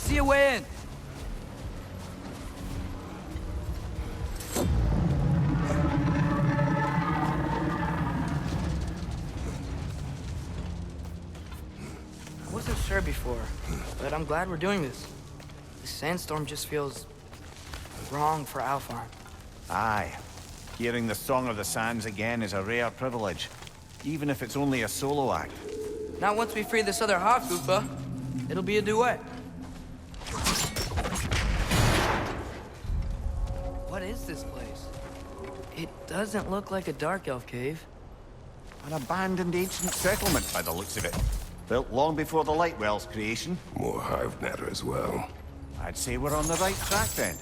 see a way in. I wasn't sure before, but I'm glad we're doing this. This sandstorm just feels wrong for Alfarm. Aye. Hearing the Song of the Sands again is a rare privilege, even if it's only a solo act. Not once we free this other hawk, Goopa. It'll be a duet. What is this place? It doesn't look like a Dark Elf cave. An abandoned ancient settlement by the looks of it. Built long before the Lightwell's creation. More hive matter as well. I'd say we're on the right track then.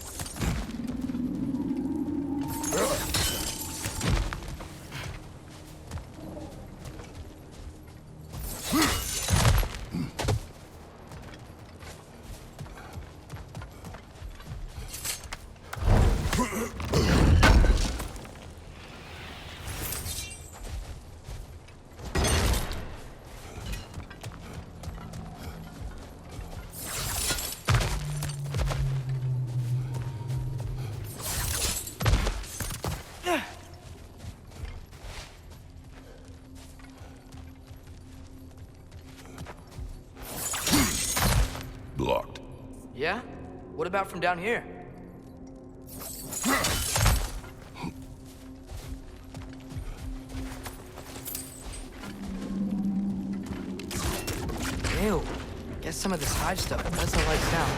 Blocked. Yeah? What about from down here? Ew. Guess some of this hive stuff doesn't like sound.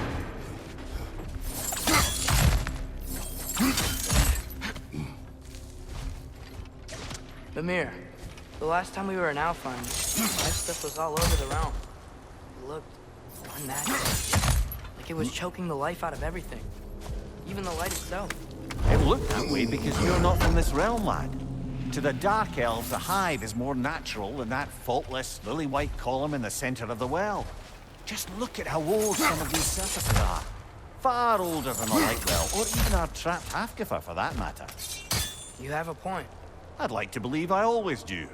Mimir, the last time we were in Alfheim, hive stuff was all over the realm. It looked unnatural. Like it was choking the life out of everything. Even the light itself. It looked that way because you're not from this realm, lad. To the Dark Elves, the hive is more natural than that faultless, lily-white column in the center of the well. Just look at how old some of these surfaces are. Far older than the Lightwell, or even our trapped Halfgiffer for that matter. You have a point. I'd like to believe I always do.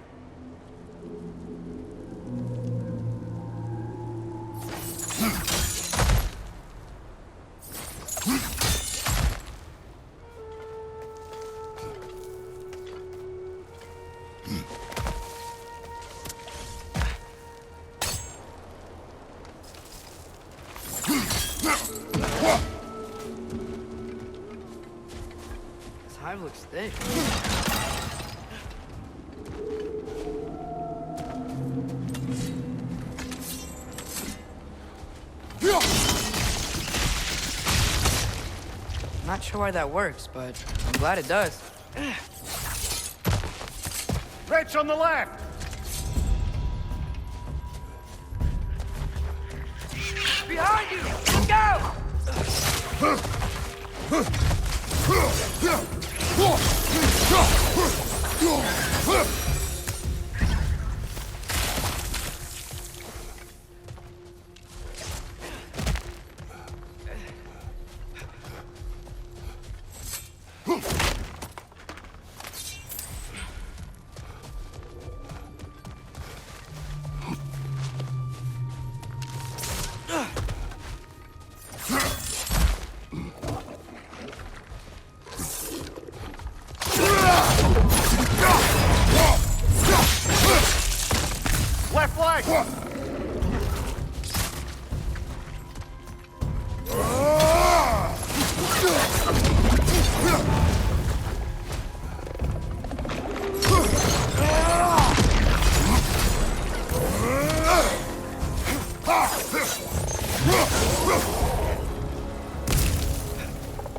This hive looks thick. Not sure why that works, but I'm glad it does. Rich on the left! Behind you! Go! Left leg!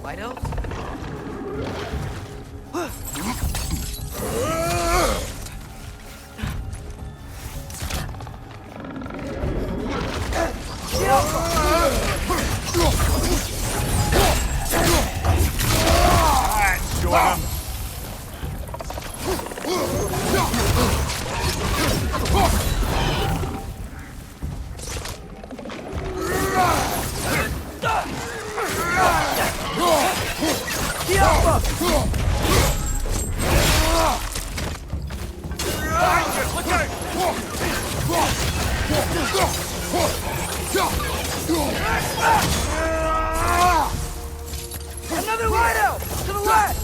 White elves? Another lighthouse! To the left!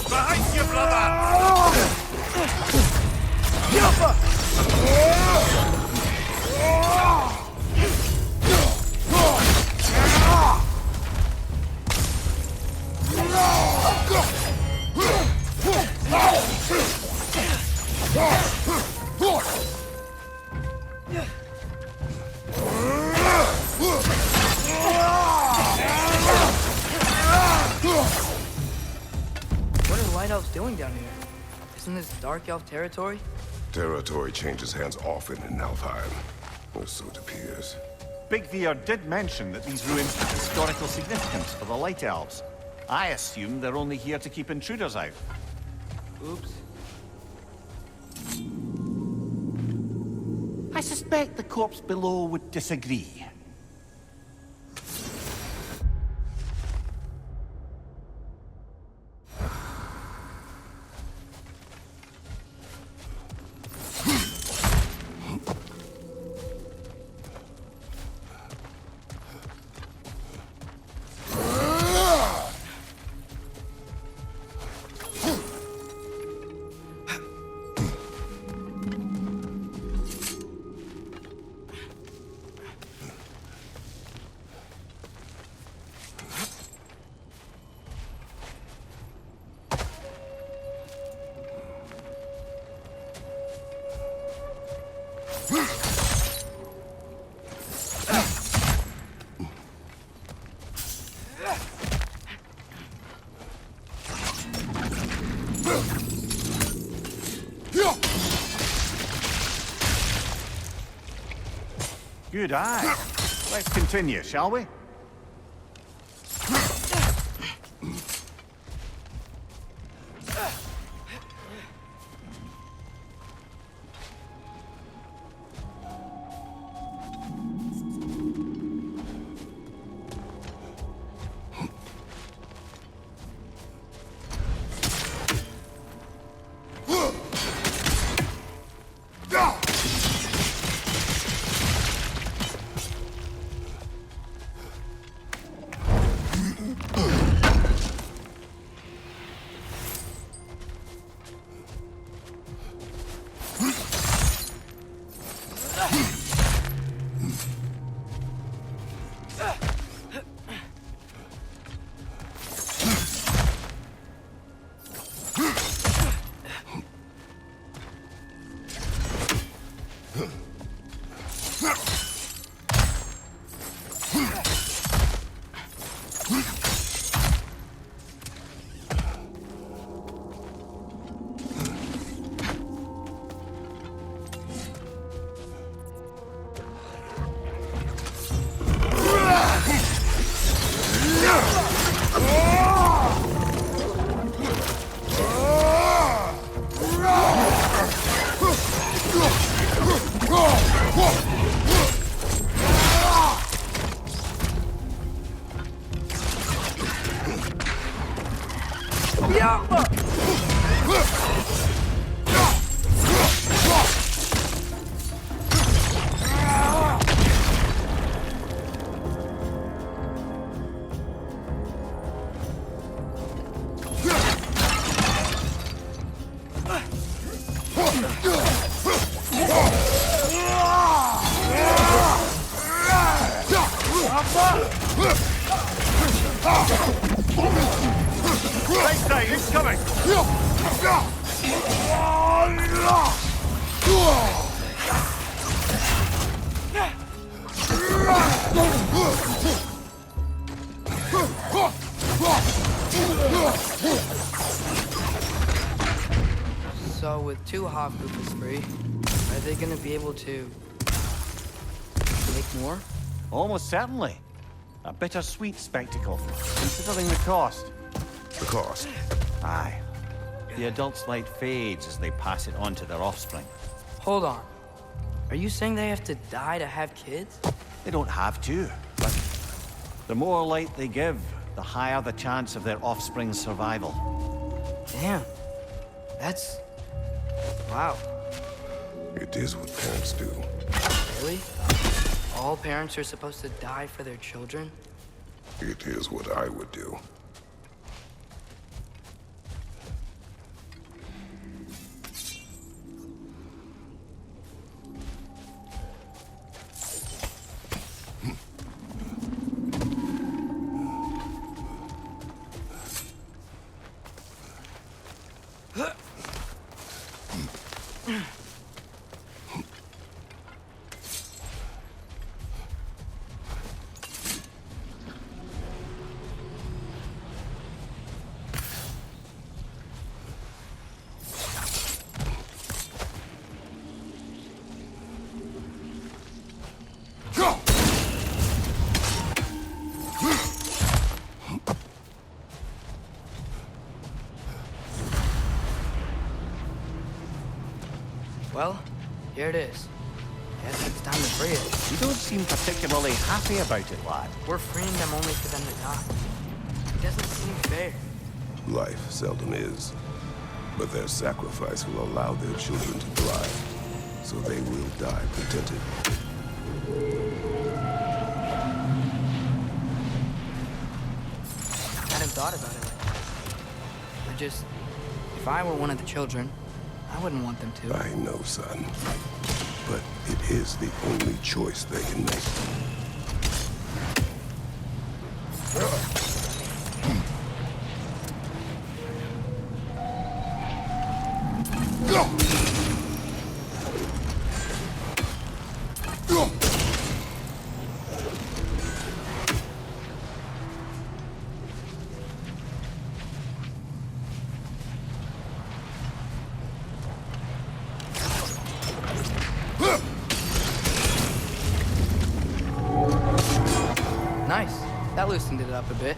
Behind you, brother! Yoppa! What are the lighthouse doing down here? Isn't this dark elf territory? Territory changes hands often in Alfheim, or so it appears. Big Veer did mention that these ruins have historical significance for the Light Elves. I assume they're only here to keep intruders out. Oops. I suspect the corpse below would disagree. Good eye. Let's continue, shall we? So with two Hofgoofers free, are they gonna be able to make more? Almost certainly. A bittersweet spectacle, considering the cost. The cost? Aye. The adult's light fades as they pass it on to their offspring. Hold on. Are you saying they have to die to have kids? They don't have to, but The more light they give, the higher the chance of their offspring's survival. Damn. That's... wow. It is what parents do. Really? All parents are supposed to die for their children? It is what I would do. Well, here it is. Guess it's time to free it. You don't seem particularly happy about it, lad. We're freeing them only for them to die. It doesn't seem fair. Life seldom is. But their sacrifice will allow their children to thrive. So they will die contented. I hadn't thought about it like that. If I were one of the children, I wouldn't want them to. I know, son. But it is the only choice they can make. Nice. That loosened it up a bit.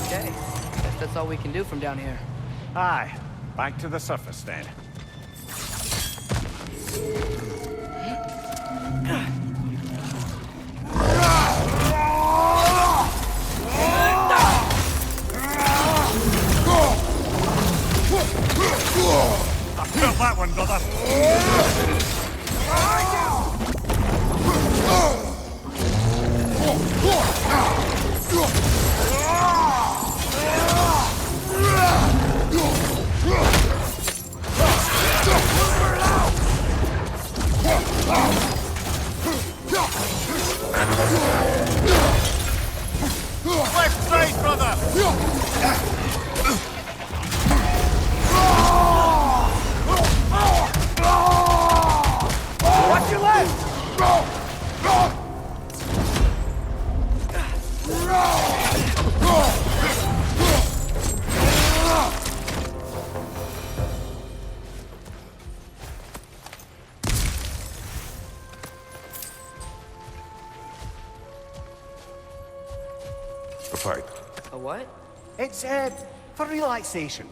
Okay. Guess that's all we can do from down here. Aye, back to the surface then. I felt that one, brother. Left side, brother! Watch your left! A fight. A what? It's, for relaxation.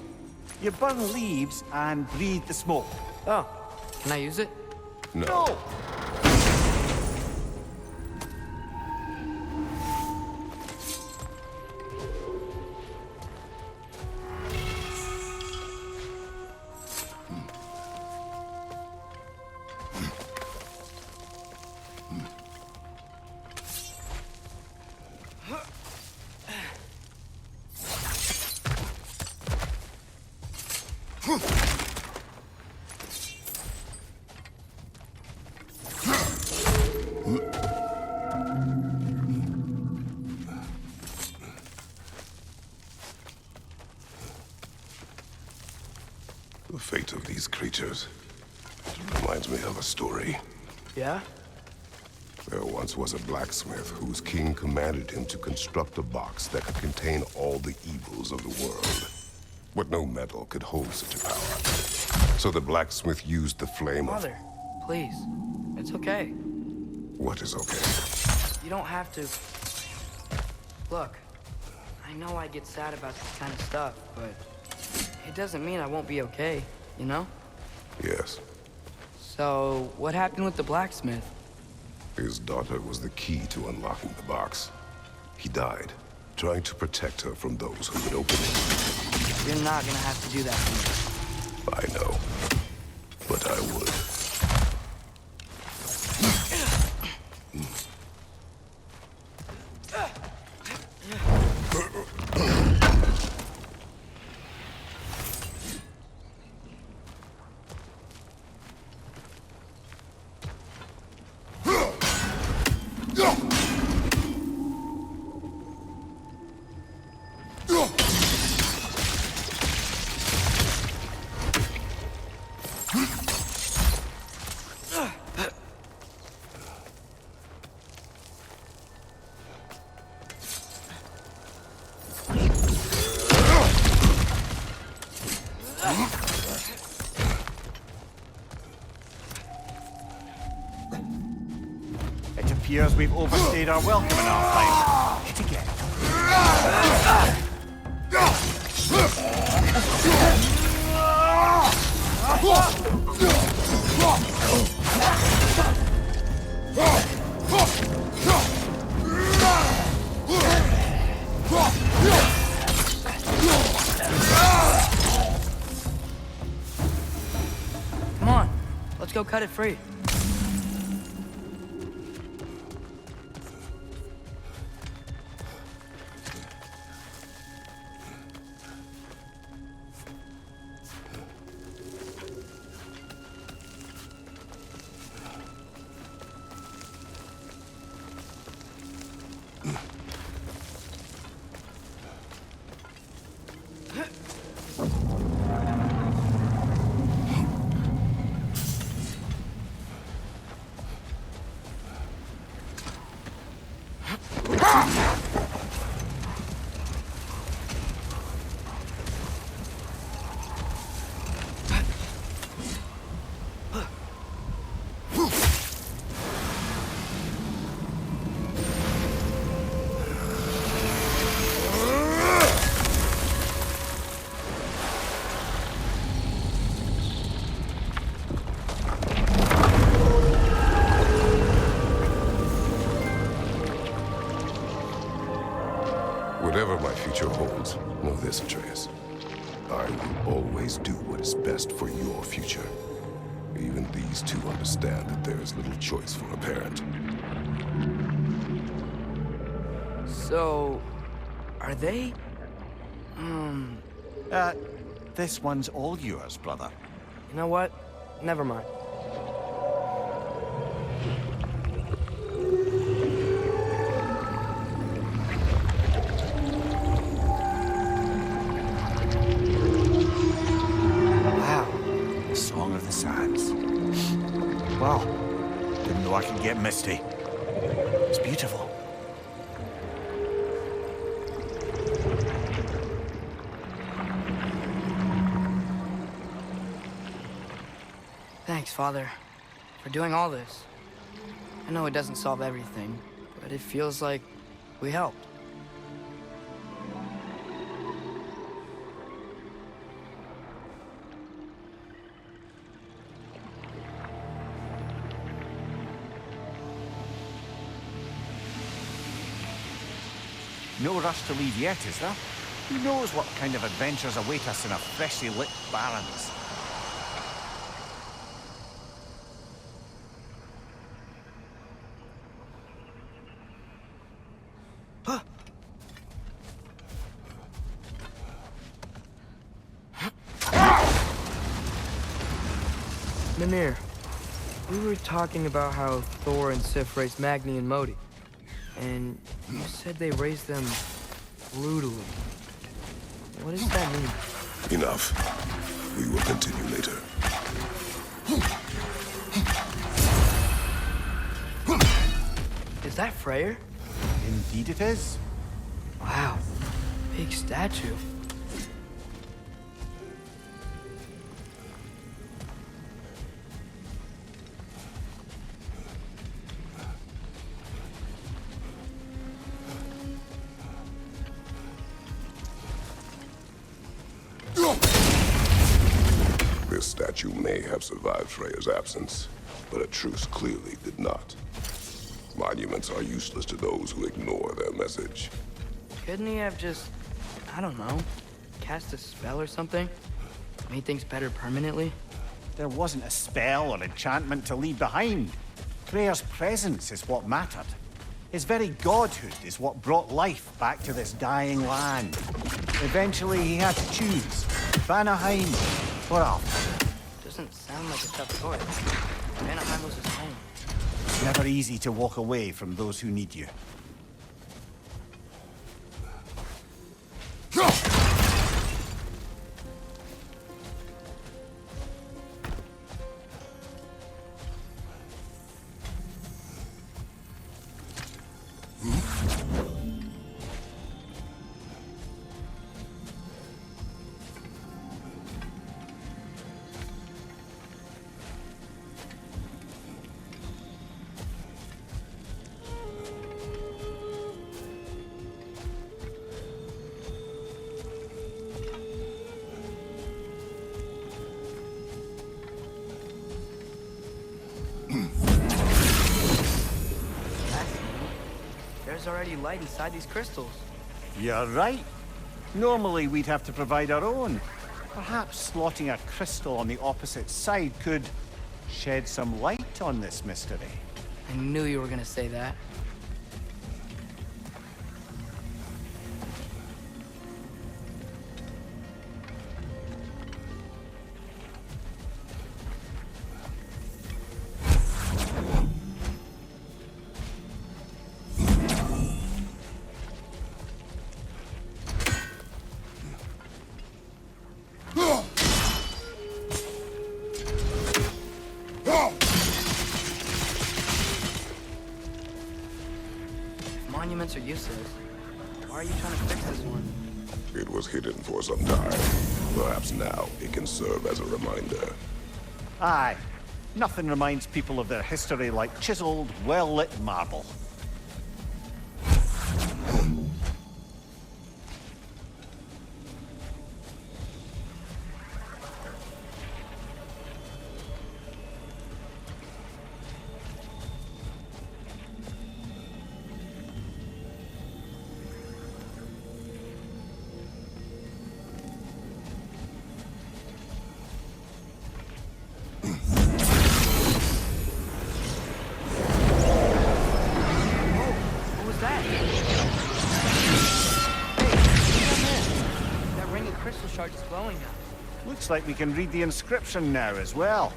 You burn leaves and breathe the smoke. Oh, can I use it? No. The fate of these creatures reminds me of a story. Yeah? There once was a blacksmith whose king commanded him to construct a box that could contain all the evils of the world. But no metal could hold such a power. So the blacksmith used the flame of... Father, please. It's okay. What is okay? You don't have to. Look, I know I get sad about this kind of stuff, but it doesn't mean I won't be okay, you know? Yes. So, what happened with the blacksmith? His daughter was the key to unlocking the box. He died, trying to protect her from those who would open it. You're not gonna have to do that to me. I know, but I would. It appears we've overstayed our welcome in our time. Hit again. Come on, let's go cut it free. Whatever my future holds, know this, Atreus. I will always do what is best for your future. Even these two understand that there is little choice for a parent. So, are they? This one's all yours, brother. You know what? Never mind. Song of the Sands. Wow. Didn't know I could get misty. It's beautiful. Thanks, Father, for doing all this. I know it doesn't solve everything, but it feels like we helped. No rush to leave yet, is there? Who knows what kind of adventures await us in our freshly lit barrens? Mimir, we were talking about how Thor and Sif raised Magni and Modi, and you said they raised them brutally. What does that mean? Enough. We will continue later. Is that Freyr? Indeed it is. Wow, big statue. statue may have survived Freya's absence, but a truce clearly did not. Monuments are useless to those who ignore their message. Couldn't he have just, I don't know, cast a spell or something? Made things better permanently? There wasn't a spell or enchantment to leave behind. Freya's presence is what mattered. His very godhood is what brought life back to this dying land. Eventually, he had to choose. Vanaheim or Alpha. Doesn't sound like a tough choice. Vanaheim was his home. It's never easy to walk away from those who need you. There's already light inside these crystals. You're right. Normally, we'd have to provide our own. Perhaps slotting a crystal on the opposite side could shed some light on this mystery. I knew you were gonna say that. Monuments are useless. Why are you trying to fix this one? It was hidden for some time. Perhaps now it can serve as a reminder. Aye. Nothing reminds people of their history like chiseled, well-lit marble. Charge is glowing now. Looks like we can read the inscription now as well.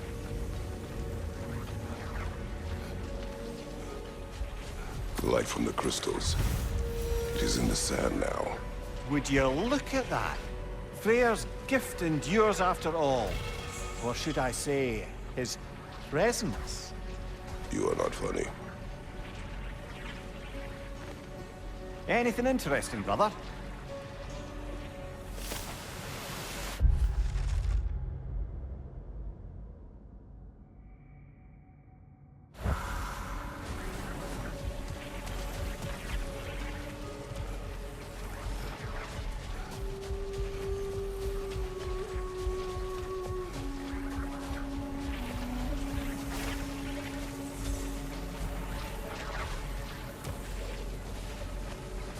The light from the crystals. It is in the sand now. Would you look at that? Freyr's gift endures after all. Or should I say, his presence? You are not funny. Anything interesting, brother?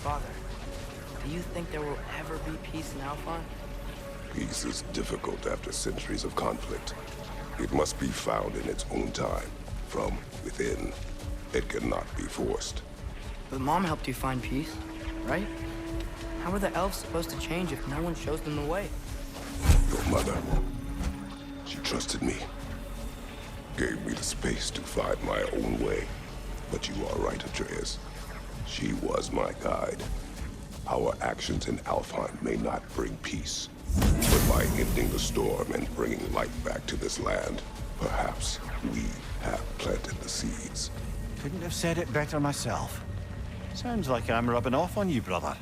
Father, do you think there will ever be peace in Alphon? Peace is difficult after centuries of conflict. It must be found in its own time, from within. It cannot be forced. But Mom helped you find peace, right? How are the elves supposed to change if no one shows them the way? Your mother, she trusted me. Gave me the space to find my own way. But you are right, Atreus. She was my guide. Our actions in Alfheim may not bring peace, but by ending the storm and bringing light back to this land, perhaps we have planted the seeds. Couldn't have said it better myself. Sounds like I'm rubbing off on you, brother.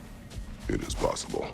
It is possible.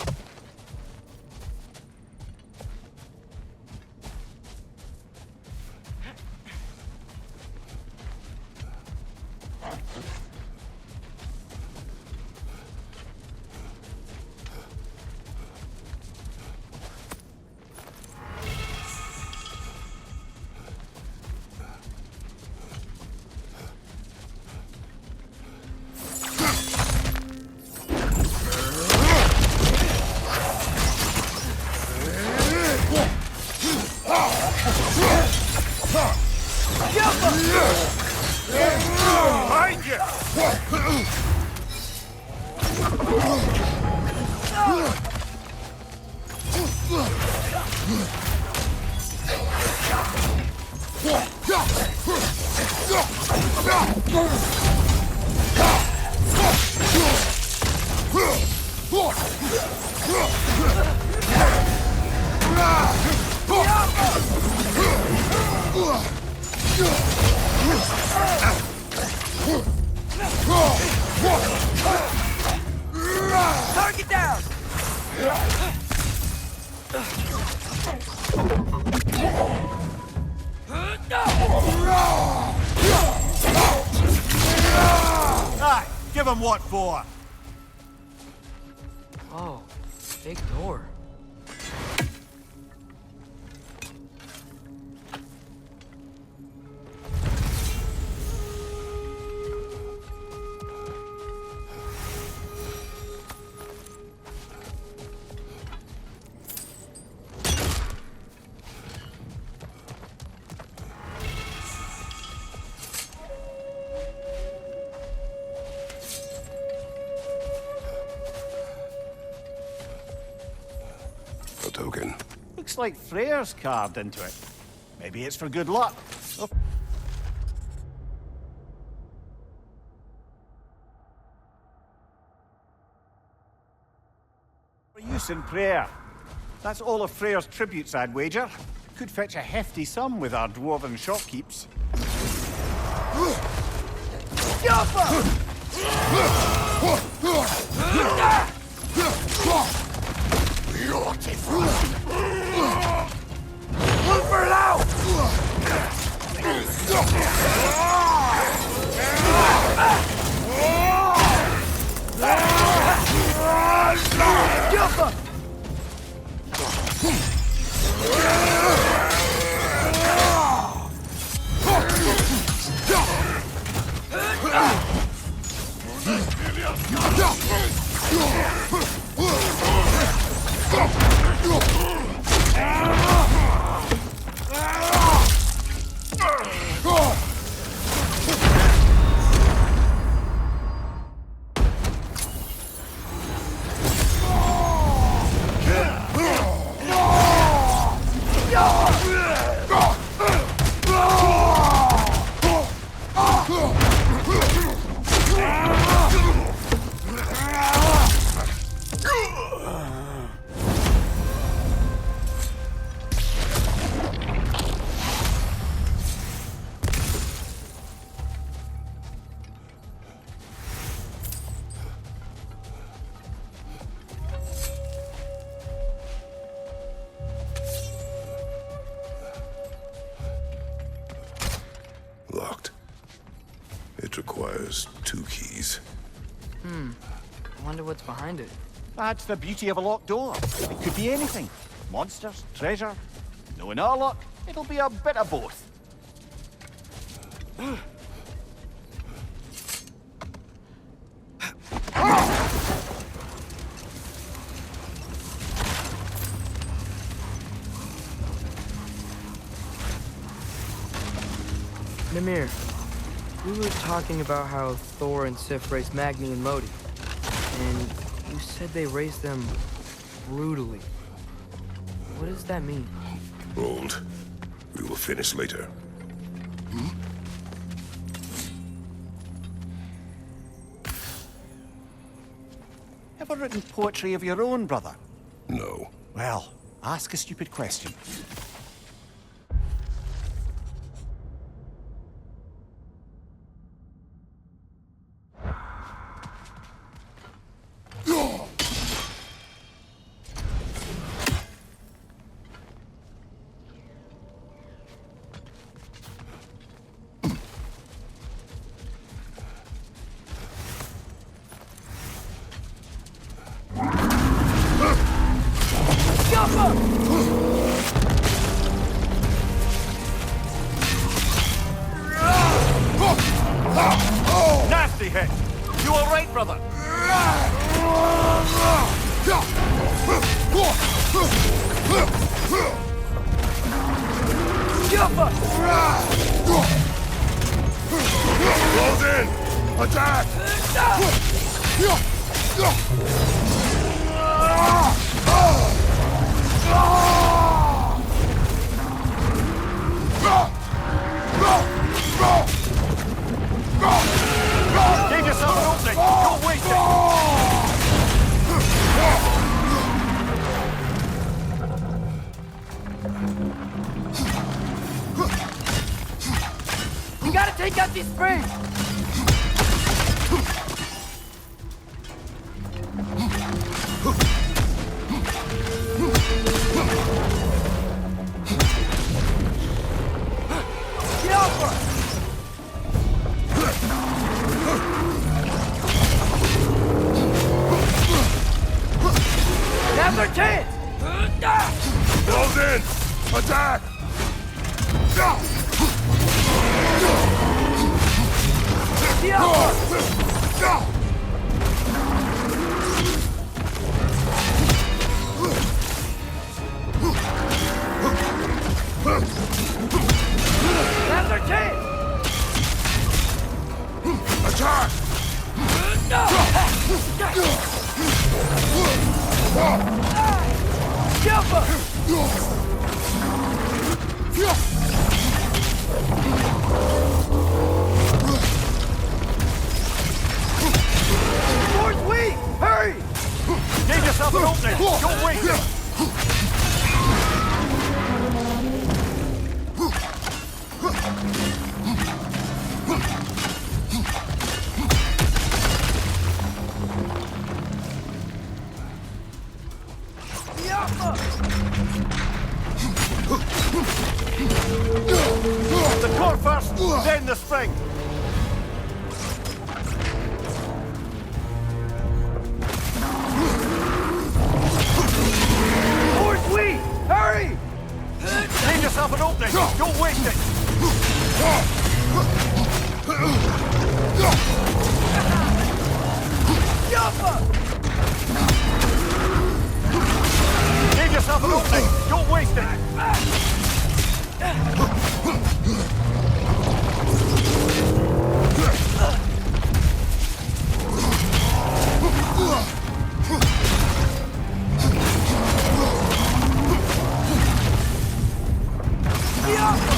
Behind you! Target down! Aye, give him what for. Oh, big door. A token. Looks like Freyr's carved into it. Maybe it's for good luck. Oh. For use in prayer. That's all of Freyr's tributes, I'd wager. Could fetch a hefty sum with our dwarven shopkeeps. Look for now! Locked. It requires 2 keys. I wonder what's behind it. That's the beauty of a locked door. It could be anything. Monsters, treasure. Knowing our luck, it'll be a bit of both. Mimir, we were talking about how Thor and Sif raised Magni and Modi. And you said they raised them brutally. What does that mean? Hold. We will finish later. Ever written poetry of your own, brother? No. Well, ask a stupid question. Nasty hit! You all right, brother? Attack! Give yourself an opening! Don't waste it! We gotta take out these springs! Get off her! Now's our chance! Close in! Attack! Get off her! Now's our chance! Attack! Jump her! Door's weak! Hurry! Give yourself an opening! Don't waste it! Get off her! The core first, then the spring! Door's weak! Hurry! Give yourself an opening! Don't waste it! Jump her! Give yourself an opening! Don't waste it! Get off her!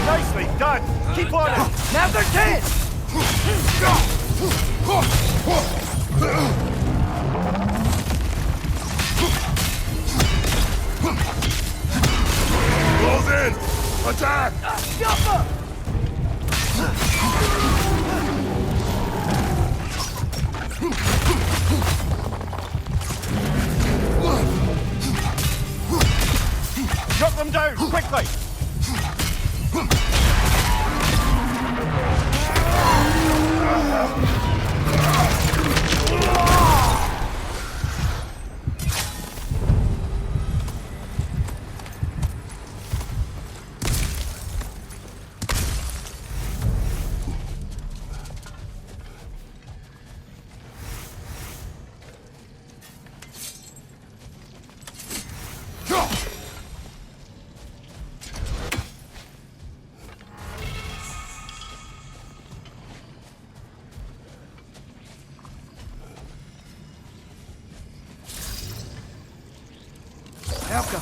Nicely done! Keep on it! Now's our chance! Close in! Attack! Jump her! Shut them down, quickly! Elka!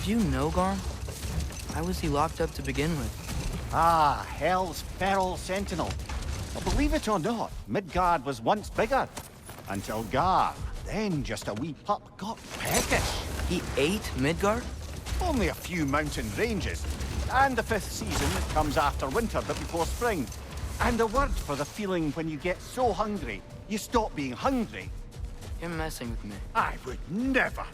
Did you know, Garm? Why was he locked up to begin with? Ah, Hell's feral sentinel. Well, believe it or not, Midgard was once bigger. Until Garm, then just a wee pup, got peckish. He ate Midgard? Only a few mountain ranges. And the 5th season that comes after winter but before spring. And a word for the feeling when you get so hungry, you stop being hungry. You're messing with me. I would never.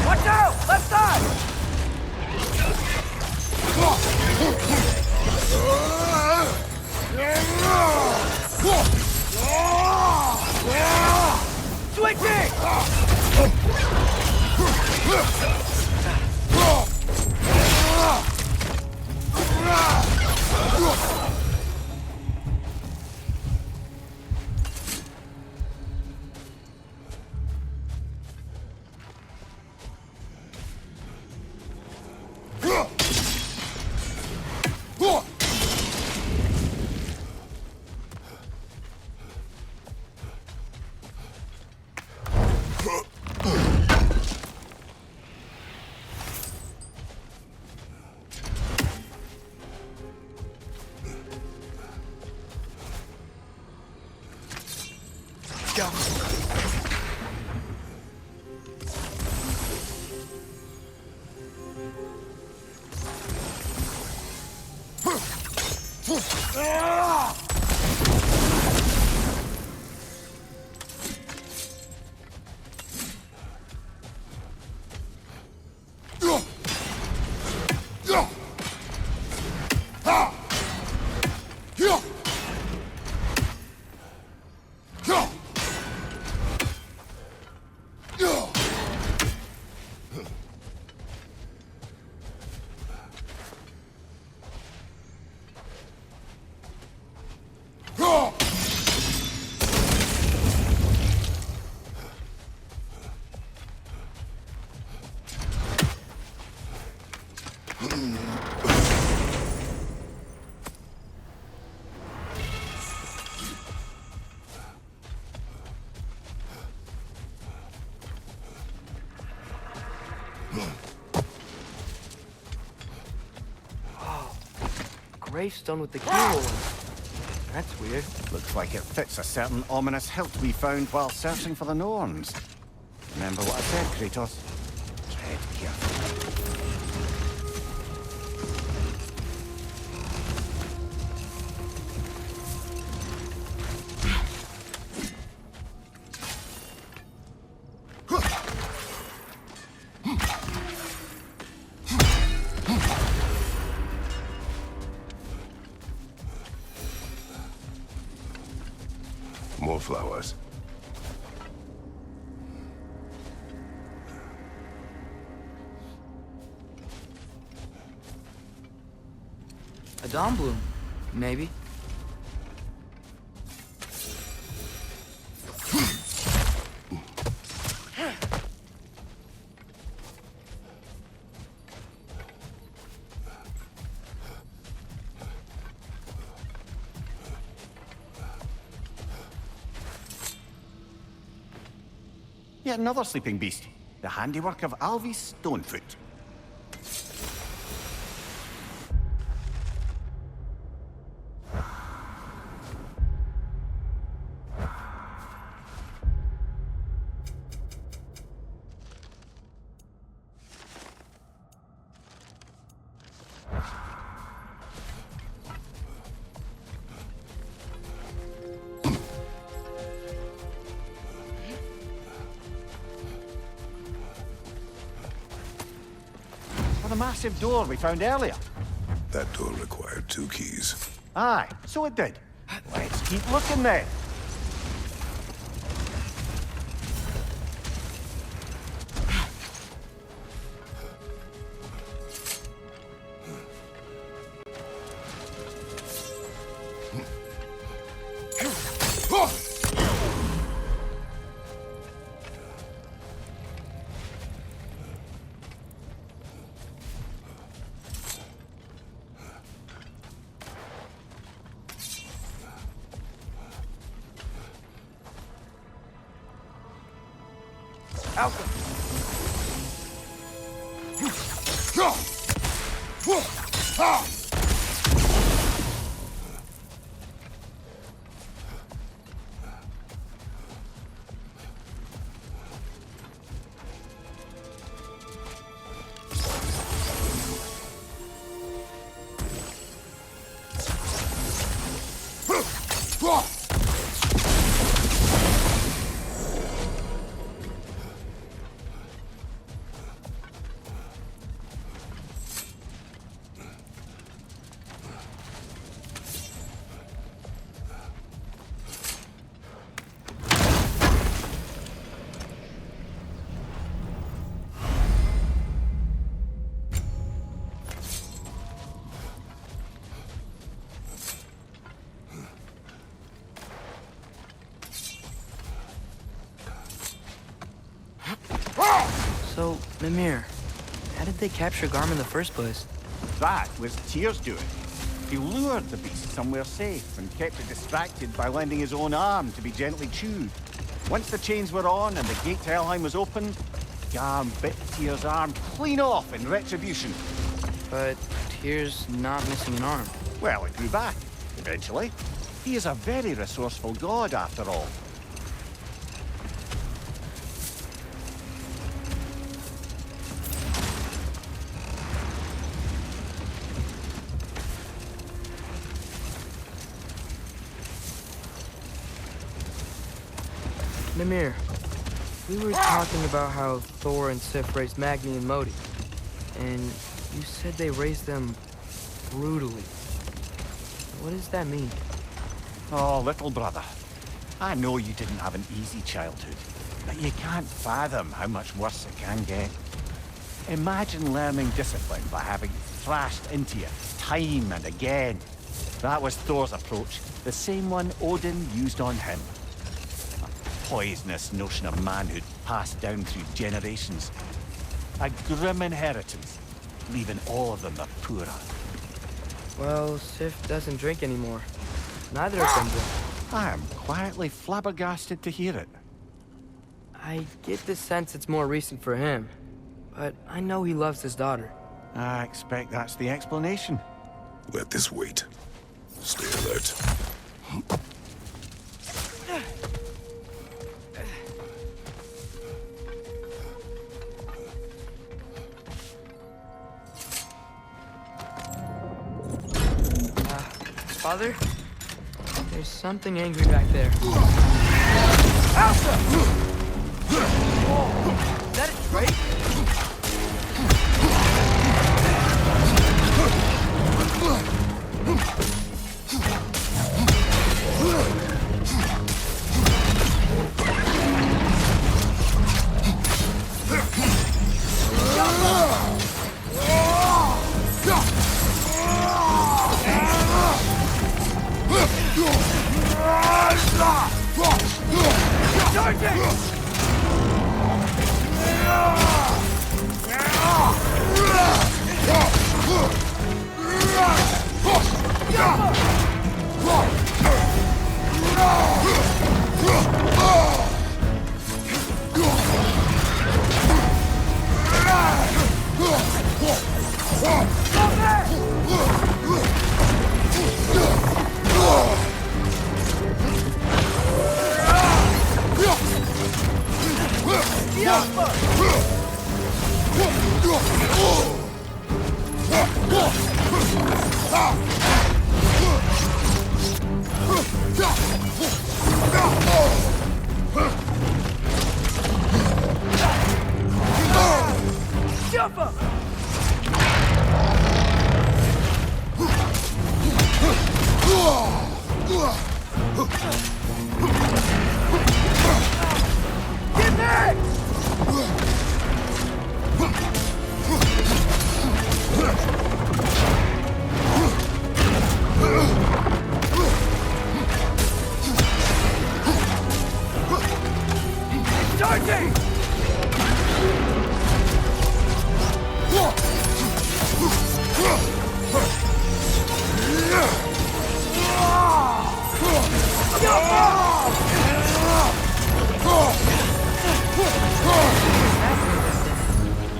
Watch out! Left side! Switching! Gravestone with the keyhole in it. That's weird. Looks like it fits a certain ominous hilt we found while searching for the Norns. Remember what I said, Kratos? Tread carefully. More flowers. A dawn bloom, maybe. Yet another sleeping beast. The handiwork of Alvis Stonefoot. The massive door we found earlier. That door required 2 keys. Aye, so it did. Let's keep looking then. Alpha! So, Mimir, how did they capture Garm in the first place? That was Tyr's doing. He lured the beast somewhere safe and kept it distracted by lending his own arm to be gently chewed. Once the chains were on and the gate to Helheim was open, Garm bit Tyr's arm clean off in retribution. But Tyr's not missing an arm. Well, it grew back, eventually. He is a very resourceful god, after all. Mimir, we were talking about how Thor and Sif raised Magni and Modi, and you said they raised them brutally. What does that mean? Oh, little brother. I know you didn't have an easy childhood, but you can't fathom how much worse it can get. Imagine learning discipline by having thrashed into you time and again. That was Thor's approach, the same one Odin used on him. Poisonous notion of manhood passed down through generations. A grim inheritance, leaving all of them the poorer. Well, Sif doesn't drink anymore. Neither of them drink. I am quietly flabbergasted to hear it. I get the sense it's more recent for him, but I know he loves his daughter. I expect that's the explanation. Let this wait. Stay alert. Father? There's something angry back there. Alpha! Is that it, right?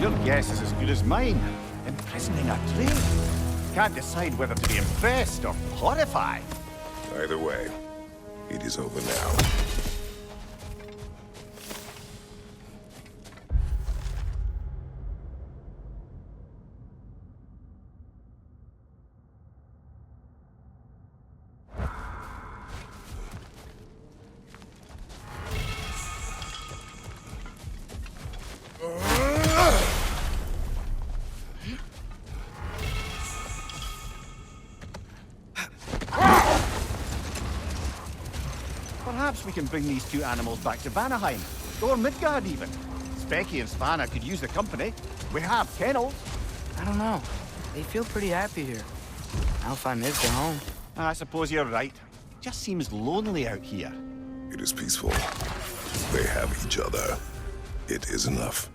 Your guess is as good as mine. Imprisoning a drake. Can't decide whether to be impressed or horrified. Either way, it is over now. Perhaps we can bring these two animals back to Vanaheim, or Midgard even. Specky and Svanna could use the company. We have kennels. I don't know. They feel pretty happy here. Alfheim is their home. I suppose you're right. Just seems lonely out here. It is peaceful. They have each other. It is enough.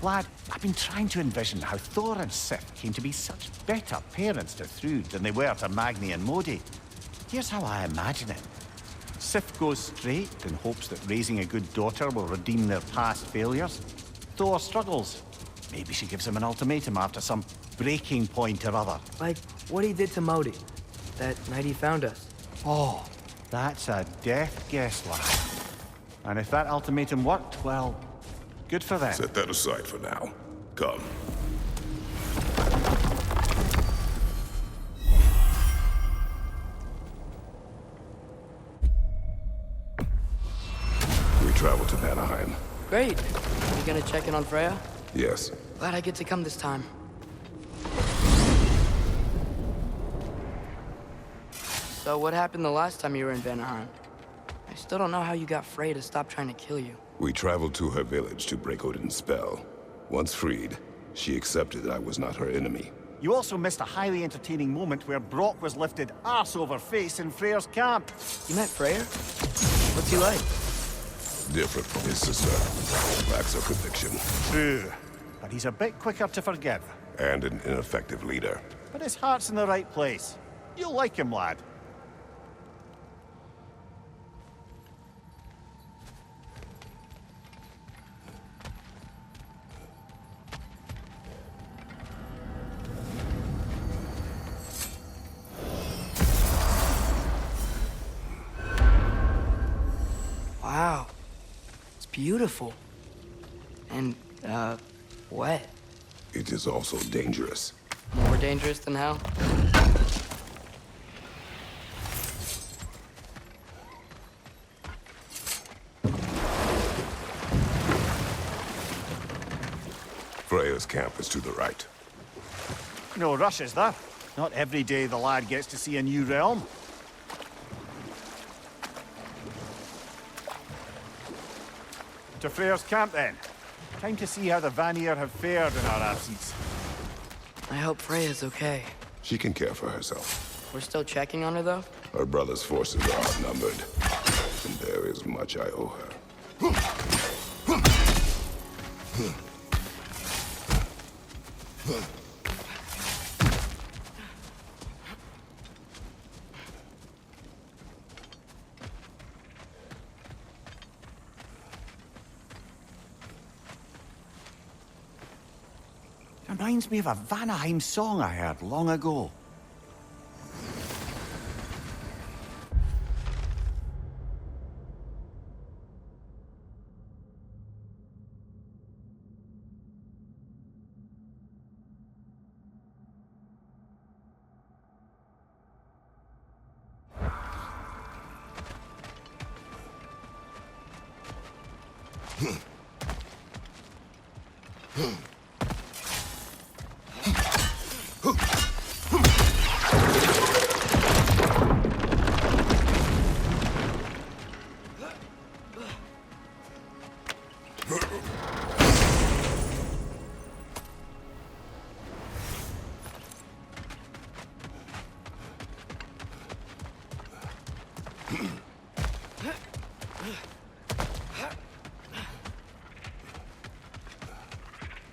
Lad, I've been trying to envision how Thor and Sif came to be such better parents to Thrud than they were to Magni and Modi. Here's how I imagine it. Sif goes straight in hopes that raising a good daughter will redeem their past failures. Thor struggles. Maybe she gives him an ultimatum after some breaking point or other. Like what he did to Modi, that night he found us. Oh, that's a death guess, lad. And if that ultimatum worked, well, good for them. Set that aside for now. Come. We travel to Vanaheim. Great. You gonna check in on Freya? Yes. Glad I get to come this time. So what happened the last time you were in Vanaheim? I still don't know how you got Freya to stop trying to kill you. We traveled to her village to break Odin's spell. Once freed, she accepted that I was not her enemy. You also missed a highly entertaining moment where Brock was lifted arse over face in Freyr's camp. You met Freya? What's he like? Different from his sister. Lacks her conviction. True. But he's a bit quicker to forgive. And an ineffective leader. But his heart's in the right place. You'll like him, lad. Wow. It's beautiful. And, wet. It is also dangerous. More dangerous than hell? Freya's camp is to the right. No rush, is there? Not every day the lad gets to see a new realm. To Freyr's camp, then. Time to see how the Vanir have fared in our absence. I hope Freya's okay. She can care for herself. We're still checking on her, though? Her brother's forces are outnumbered, and there is much I owe her. Reminds me of a Vanaheim song I heard long ago.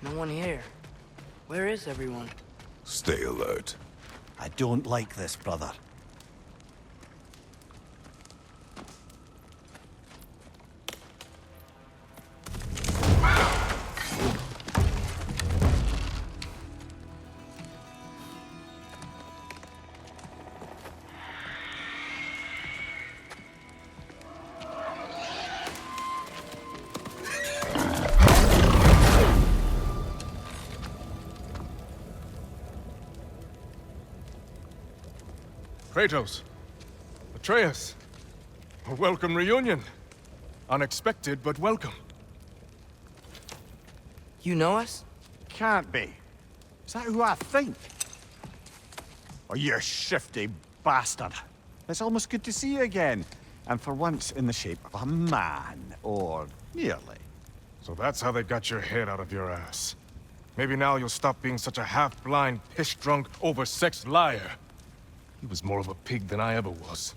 No one here. Where is everyone? Stay alert. I don't like this, brother. Kratos, Atreus, a welcome reunion. Unexpected, but welcome. You know us? Can't be. Is that who I think? Oh, you shifty bastard. It's almost good to see you again. And for once in the shape of a man, or nearly. So that's how they got your head out of your ass. Maybe now you'll stop being such a half-blind, piss-drunk, oversexed liar. He was more of a pig than I ever was.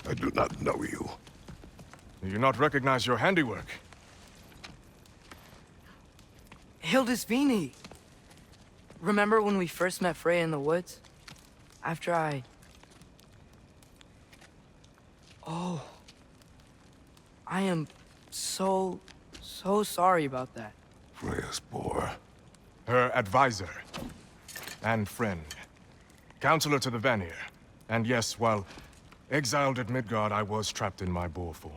I do not know you. Do you not recognize your handiwork? Hildisvini! Remember when we first met Freya in the woods? After I... Oh. I am so sorry about that. Freya's boar. Her advisor. And friend. Counselor to the Vanir. And yes, while exiled at Midgard, I was trapped in my boar form.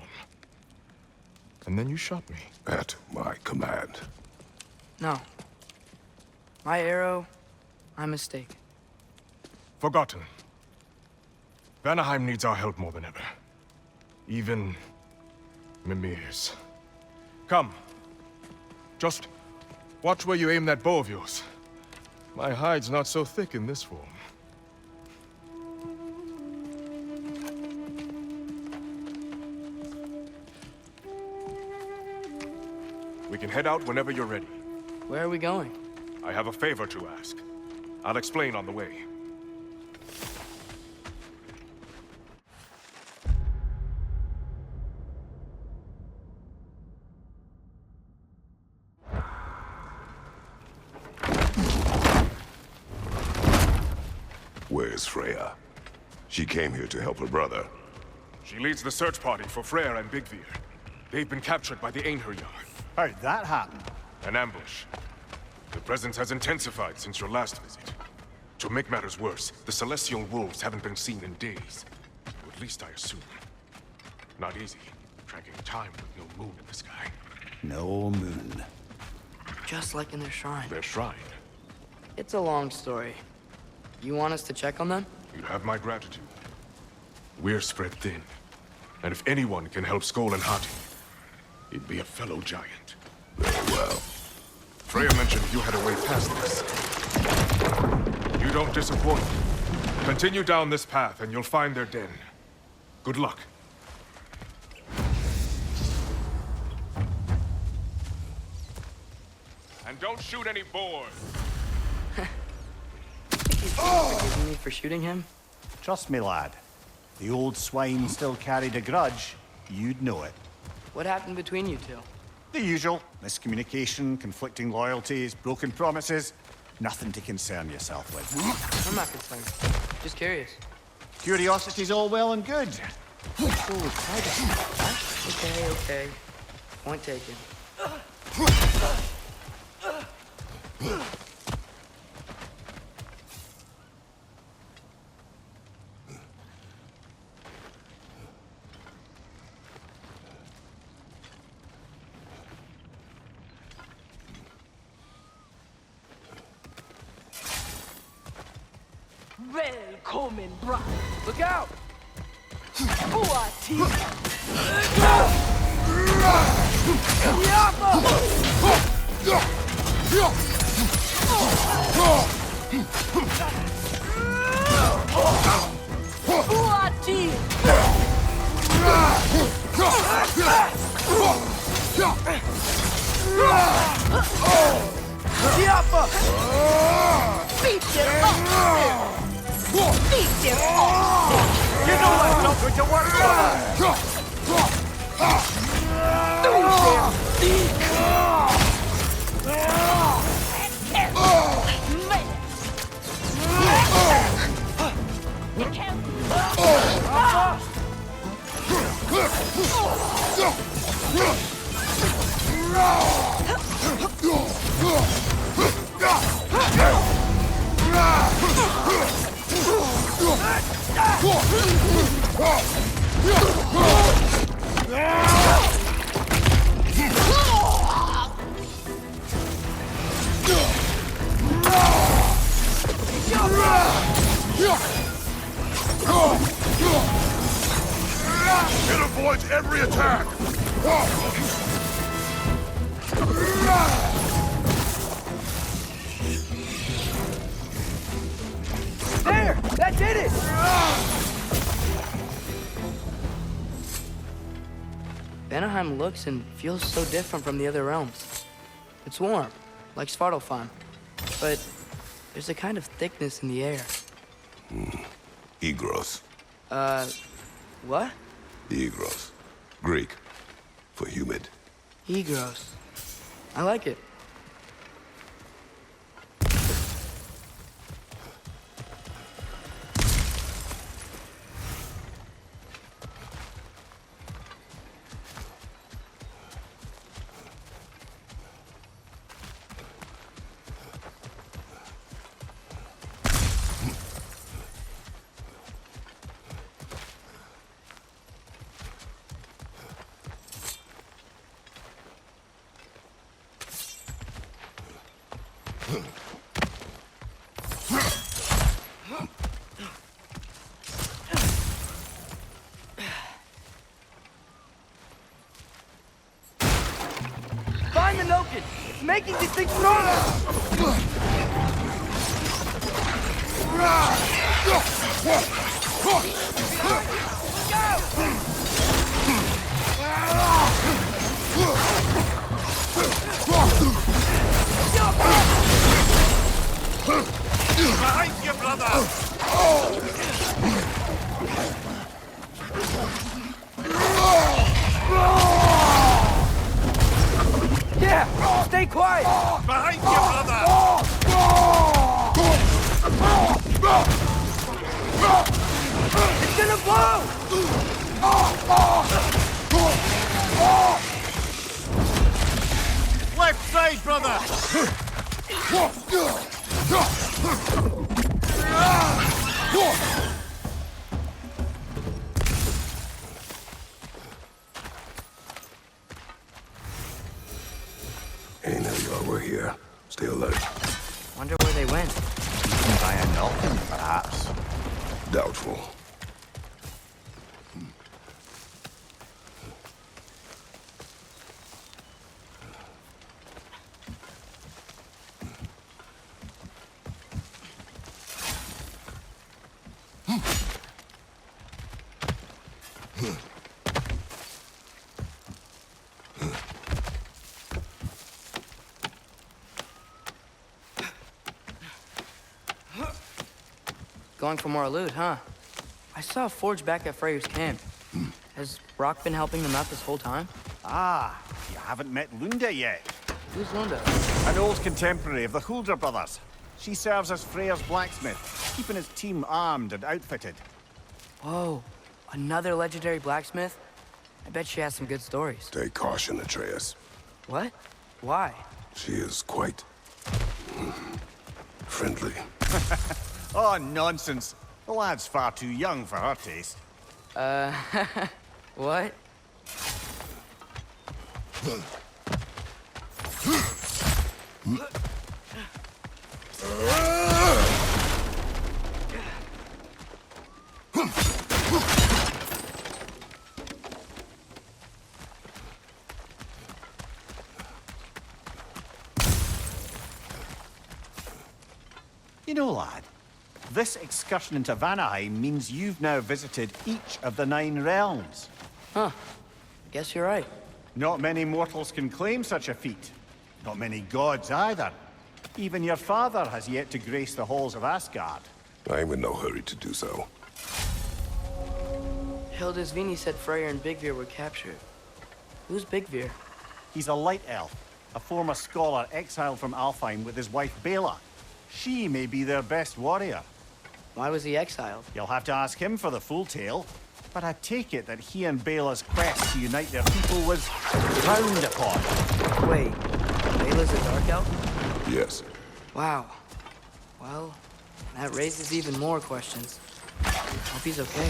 And then you shot me. At my command. No. My arrow, my mistake. Forgotten. Vanaheim needs our help more than ever. Even Mimir's. Come. Just watch where you aim that bow of yours. My hide's not so thick in this form. We can head out whenever you're ready. Where are we going? I have a favor to ask. I'll explain on the way. Where's Freya? She came here to help her brother. She leads the search party for Freyr and Bigvir. They've been captured by the Einherjar. How'd that happen? An ambush. The presence has intensified since your last visit. To make matters worse, the Celestial Wolves haven't been seen in days. Or at least I assume. Not easy, tracking time with no moon in the sky. No moon. Just like in their shrine. Their shrine. It's a long story. You want us to check on them? You have my gratitude. We're spread thin. And if anyone can help Skoll and Hati, it'd be a fellow giant. Very well. Freya mentioned you had a way past this. You don't disappoint. Continue down this path and you'll find their den. Good luck. And don't shoot any boars. He's forgiving me for shooting him? Trust me, lad. The old swine still carried a grudge. You'd know it. What happened between you two? The usual. Miscommunication, conflicting loyalties, broken promises. Nothing to concern yourself with. I'm not concerned. Just curious. Curiosity's all well and good. Okay. Point taken. Välkommen, bror! Look out! Boa tid! Boa tid! Beat them up! Beat them up! You know that's not going to work, brother! It avoids every attack! There! That did it! Vanaheim looks and feels so different from the other realms. It's warm, like Svartalfheim, but there's a kind of thickness in the air. Egros. What? Egros. Greek. For humid. Egros. I like it. Find the Noken! It's making these things stronger! Behind you, brother! Yeah! Stay quiet! Behind you, brother! It's gonna blow! Left side, brother! Ain't no y'all were here. Stay alert. Wonder where they went. By a knocking, perhaps. Doubtful. Going for more loot, huh? I saw a forge back at Freyr's camp. Has Rock been helping them out this whole time? Ah, you haven't met Lunda yet. Who's Lunda? An old contemporary of the Hulder brothers. She serves as Freyr's blacksmith, keeping his team armed and outfitted. Whoa, another legendary blacksmith? I bet she has some good stories. Take caution, Atreus. What? Why? She is quite... friendly. Oh, nonsense. The lad's far too young for her taste. What? You know, lad, this excursion into Vanaheim means you've now visited each of the 9 realms. Huh. Guess you're right. Not many mortals can claim such a feat. Not many gods either. Even your father has yet to grace the halls of Asgard. I'm in no hurry to do so. Hildisvini said Freyr and Bigvir were captured. Who's Bigvir? He's a light elf, a former scholar exiled from Alfheim with his wife Bela. She may be their best warrior. Why was he exiled? You'll have to ask him for the full tale. But I take it that he and Bela's quest to unite their people was frowned upon. Wait, Bela's a dark elf? Yes. Wow. Well, that raises even more questions. Hope he's okay.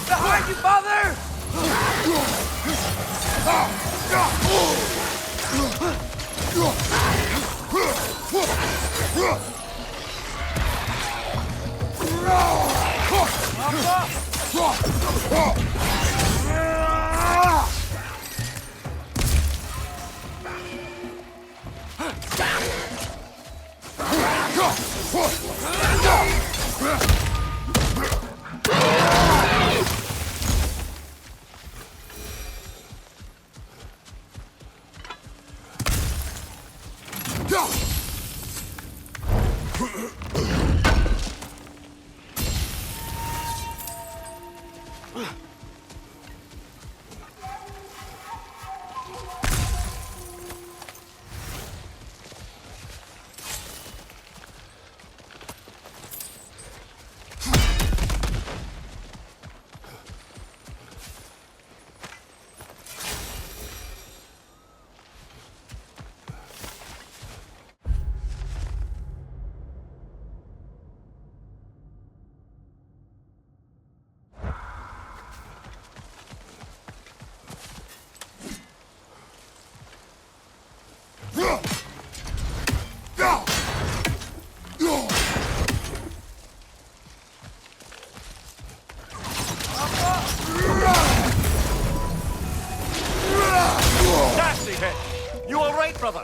Behind you, father! Nasty hit! You all right, brother?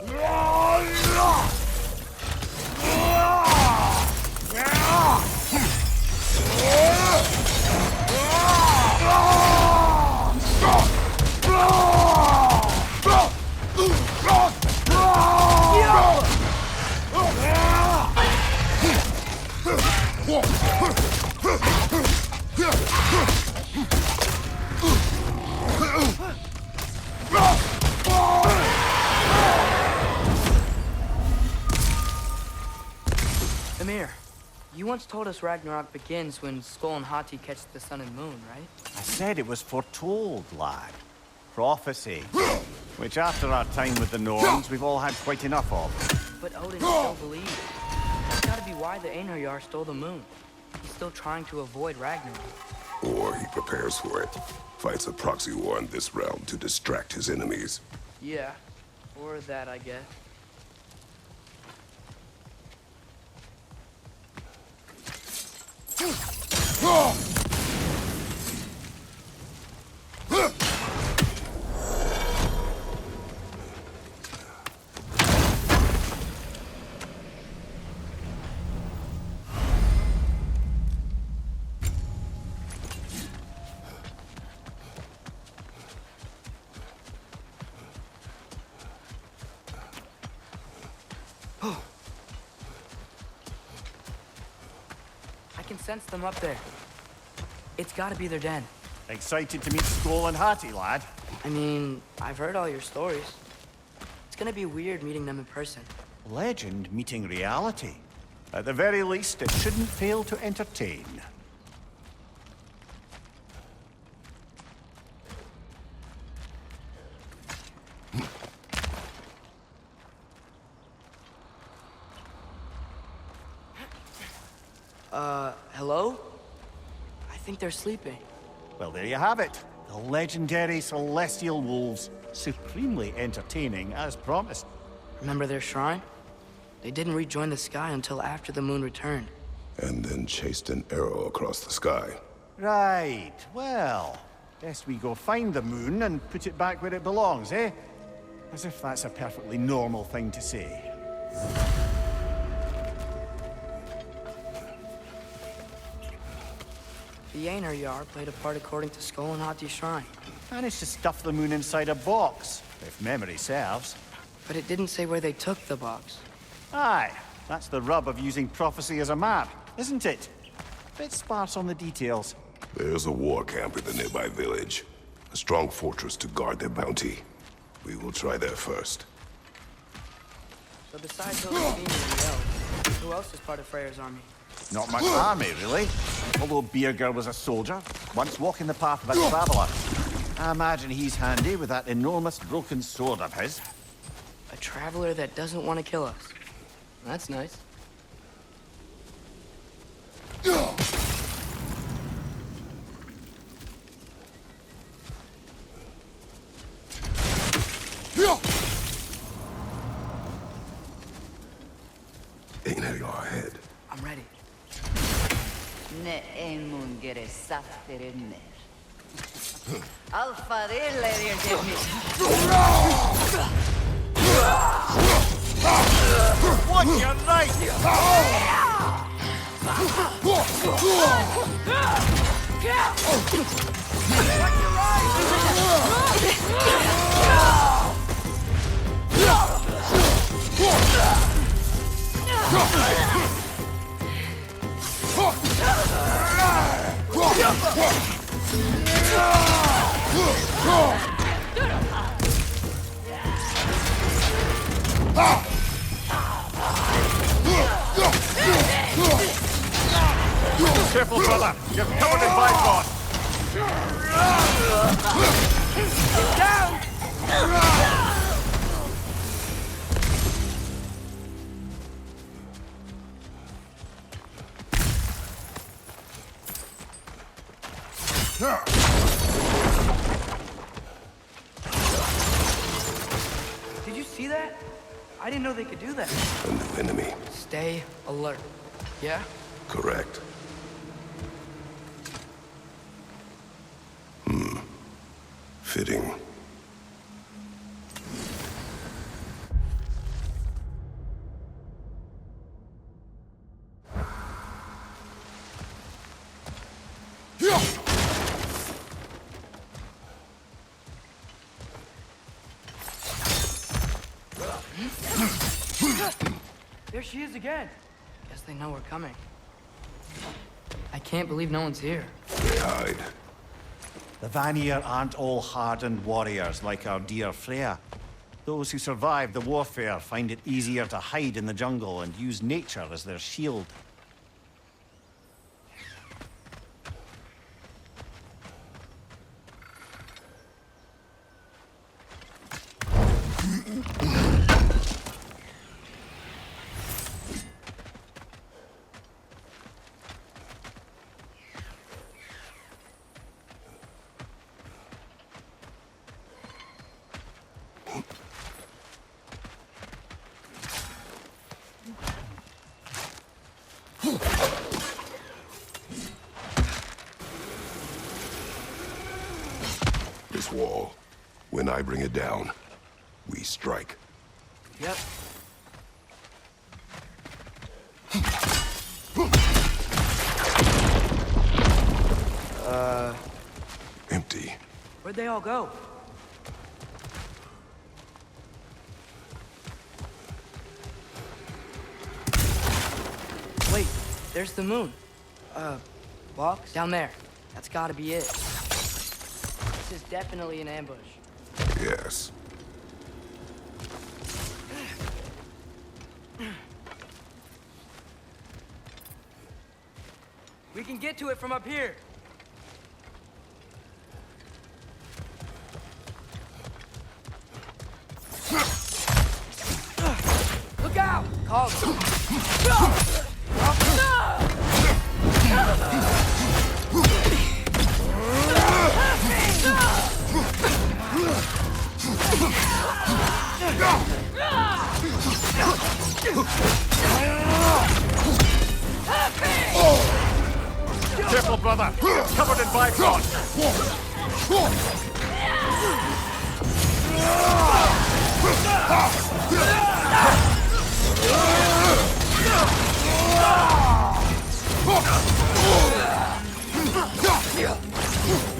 Amir, you once told us Ragnarok begins when Skull and Hati catch the sun and moon, right? I said it was foretold, lad. Prophecy. Which after our time with the Norns, we've all had quite enough of. But Odin still believed. That's gotta be why the Einherjar stole the moon. He's still trying to avoid Ragnarok. Or he prepares for it. Fights a proxy war in this realm to distract his enemies. Yeah, or that, I guess. I can sense them up there. It's gotta be their den. Excited to meet Skull and Hati, lad? I mean, I've heard all your stories. It's gonna be weird meeting them in person. Legend meeting reality. At the very least, it shouldn't fail to entertain. Hello? I think they're sleeping. Well, there you have it. The legendary celestial wolves. Supremely entertaining, as promised. Remember their shrine? They didn't rejoin the sky until after the moon returned. And then chased an arrow across the sky. Right. Well, best we go find the moon and put it back where it belongs, eh? As if that's a perfectly normal thing to say. The Aner Yar played a part according to Skull and Hati's shrine. Managed to stuff the moon inside a box, if memory serves. But it didn't say where they took the box. Aye, that's the rub of using prophecy as a map, isn't it? Bit sparse on the details. There's a war camp in the nearby village. A strong fortress to guard their bounty. We will try there first. So besides those Athenian and the elves, who else is part of Freyr's army? Not much army, really. Although Birger was a soldier, once walking the path of a traveler. I imagine he's handy with that enormous broken sword of his. A traveler that doesn't want to kill us. That's nice. Aner Yar ahead. I'm ready. Ne emun gere safterenner. Alfa eller What, you're right! Careful, brother! You're covered in bifrost! Did you see that? I didn't know they could do that. A new enemy. Stay alert. Yeah? Correct. Fitting. There she is again. Guess they know we're coming. I can't believe no one's here. They hide. The Vanir aren't all hardened warriors like our dear Freya. Those who survive the warfare find it easier to hide in the jungle and use nature as their shield. This wall. When I bring it down, we strike. Yep. Empty. Where'd they all go? Wait, there's the moon. Box? Down there. That's gotta be it. This is definitely an ambush. Yes. We can get to it from up here. Look out! Call Careful, brother! You're covered in bifrost!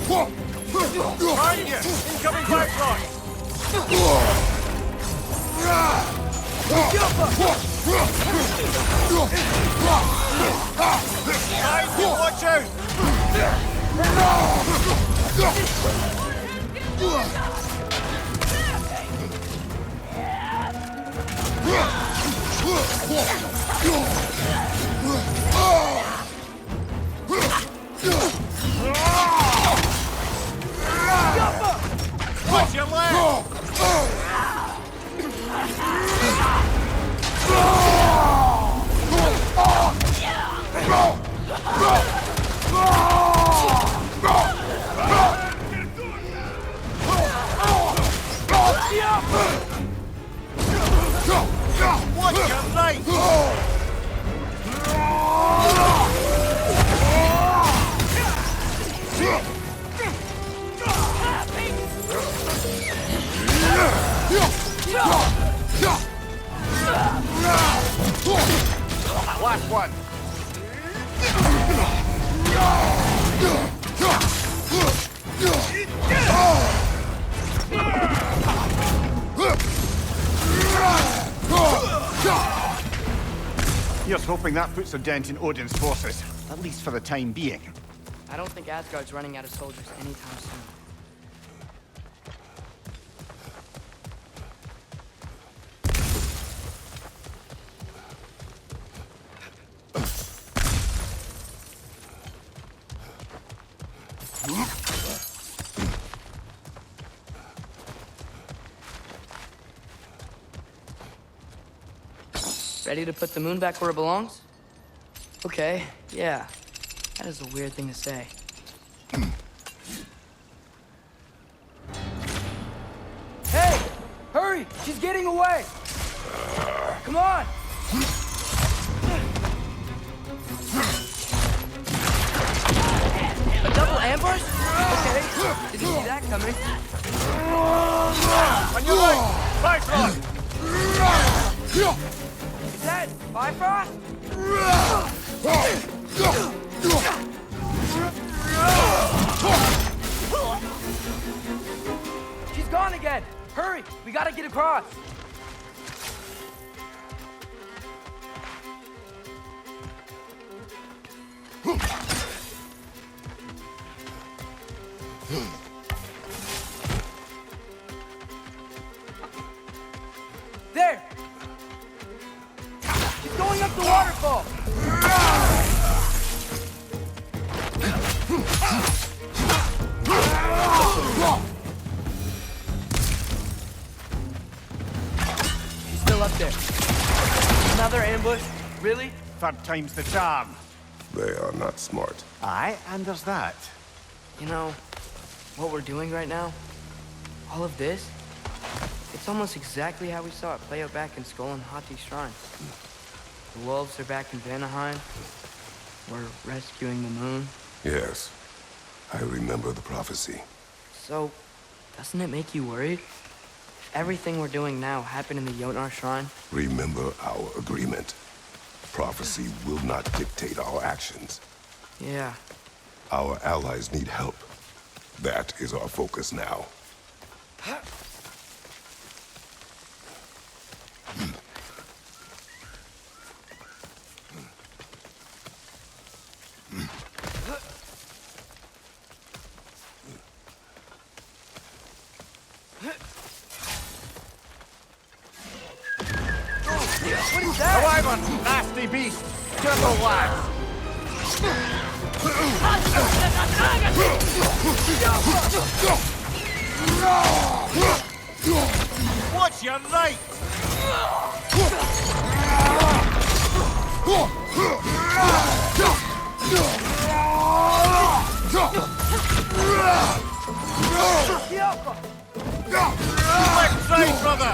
Behind you! Incoming backshot! Guys, watch out! Watch your leg! Watch your right! Last one! Here's hoping that puts a dent in Odin's forces, at least for the time being. I don't think Asgard's running out of soldiers anytime soon. Ready to put the moon back where it belongs? Okay, yeah. That is a weird thing to say. Hey! Hurry! She's getting away! Come on! A double ambush? Okay, didn't see that coming. On your right! Bifrost! Is that Bifrost? She's gone again! Hurry! We gotta get across! There! She's going up the waterfall! She's still up there. Another ambush? Really? Third time's the charm. They are not smart. Aye, and there's that. You know, what we're doing right now, all of this, it's almost exactly how we saw it play out back in Skull and Hati's shrine. The wolves are back in Vanaheim. We're rescuing the moon. Yes, I remember the prophecy. So, doesn't it make you worried? If everything we're doing now happened in the Jotnar shrine? Remember our agreement. Prophecy will not dictate our actions. Yeah. Our allies need help. That is our focus now. What is that? Wyvern! Nasty beast! Turtle lads! Watch your right! Left side, brother!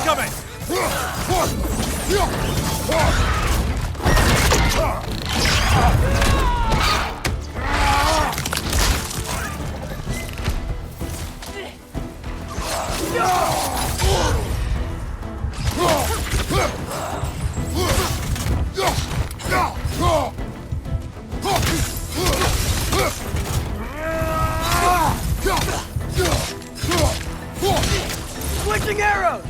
Incoming! Switching arrows!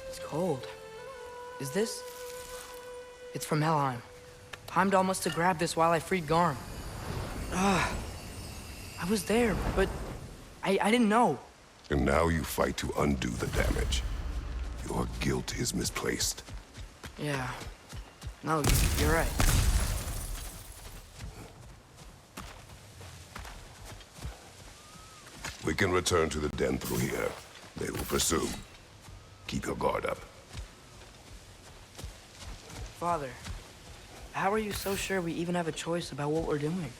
It's cold. Is this? It's from Helheim. Heimdall must have grabbed this while I freed Garm. I was there, but I didn't know. And now you fight to undo the damage. Your guilt is misplaced. Yeah. No, you're right. We can return to the den through here. They will pursue. Keep your guard up. Father, how are you so sure we even have a choice about what we're doing?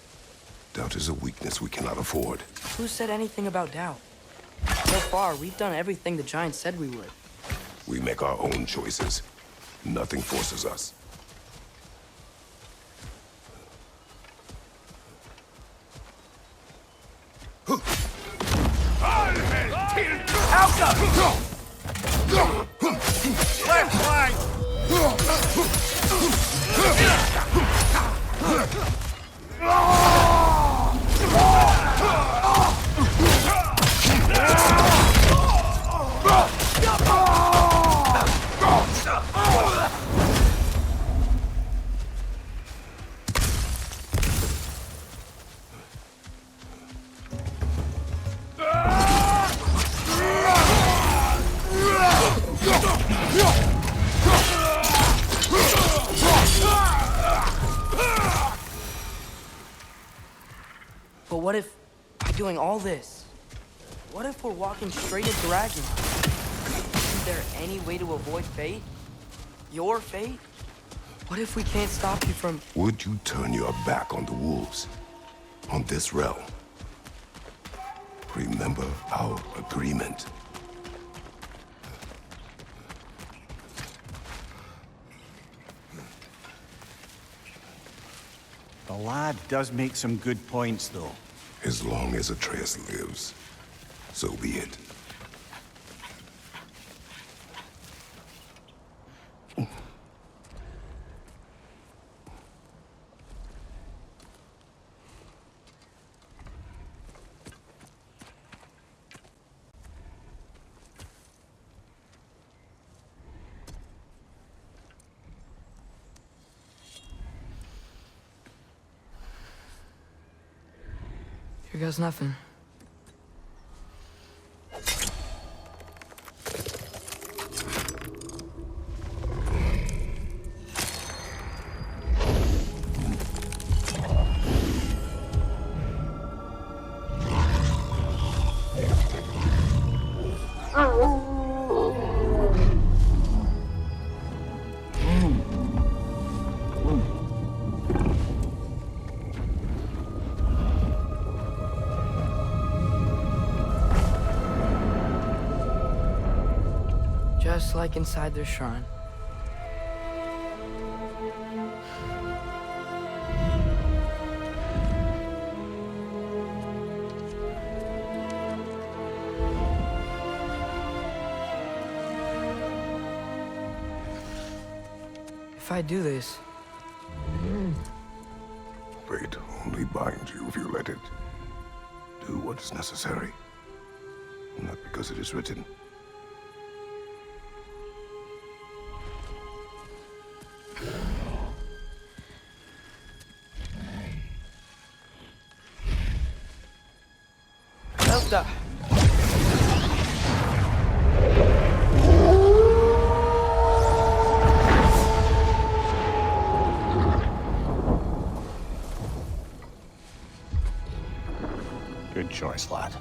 Doubt is a weakness we cannot afford. Who said anything about doubt? So far, we've done everything the Giants said we would. We make our own choices. Nothing forces us. Left flank! But what if, by doing all this, what if we're walking straight into Ragnarok? Isn't there any way to avoid fate? Your fate? What if we can't stop you from... Would you turn your back on the wolves? On this realm? Remember our agreement. The lad does make some good points, though. As long as Atreus lives, so be it. Here goes nothing. Just like inside their shrine. If I do this... Fate only binds you if you let it. Do what is necessary. Not because it is written. Delta! Good choice, lad.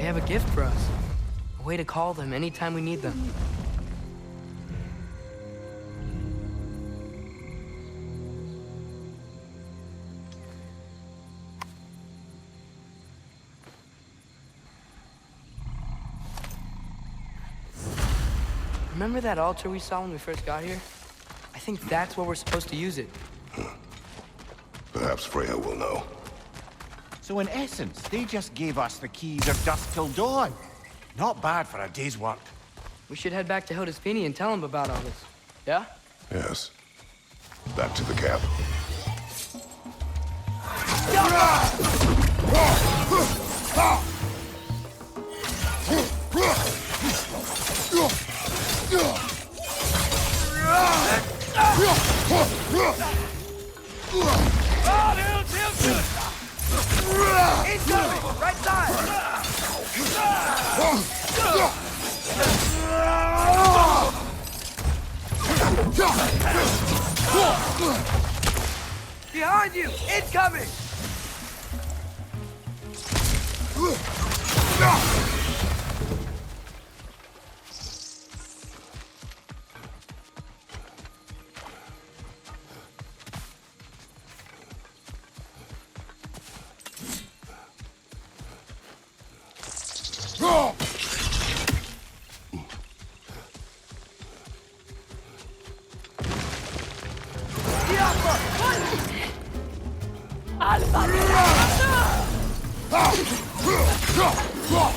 have a gift for us. A way to call them anytime we need them. Remember that altar we saw when we first got here? I think that's where we're supposed to use it. Perhaps Freya will know. So in essence, they just gave us the keys of dusk till dawn. Not bad for a day's work. We should head back to Hildesfini and tell him about all this. Yeah? Yes. Back to the camp. Incoming! Right side! Behind you! Incoming!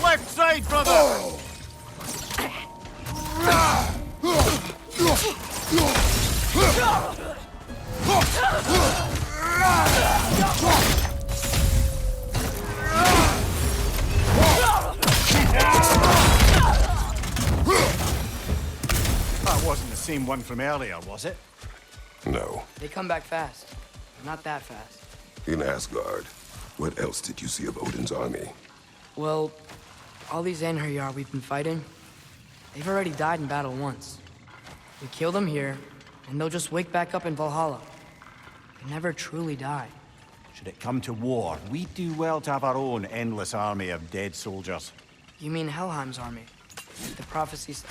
Left side, brother! That wasn't the same one from earlier, was it? No. They come back fast. Not that fast. In Asgard, what else did you see of Odin's army? Well, all these Einherjar we've been fighting, they've already died in battle once. We kill them here, and they'll just wake back up in Valhalla. They never truly die. Should it come to war, we do well to have our own endless army of dead soldiers. You mean Helheim's army? The prophecies...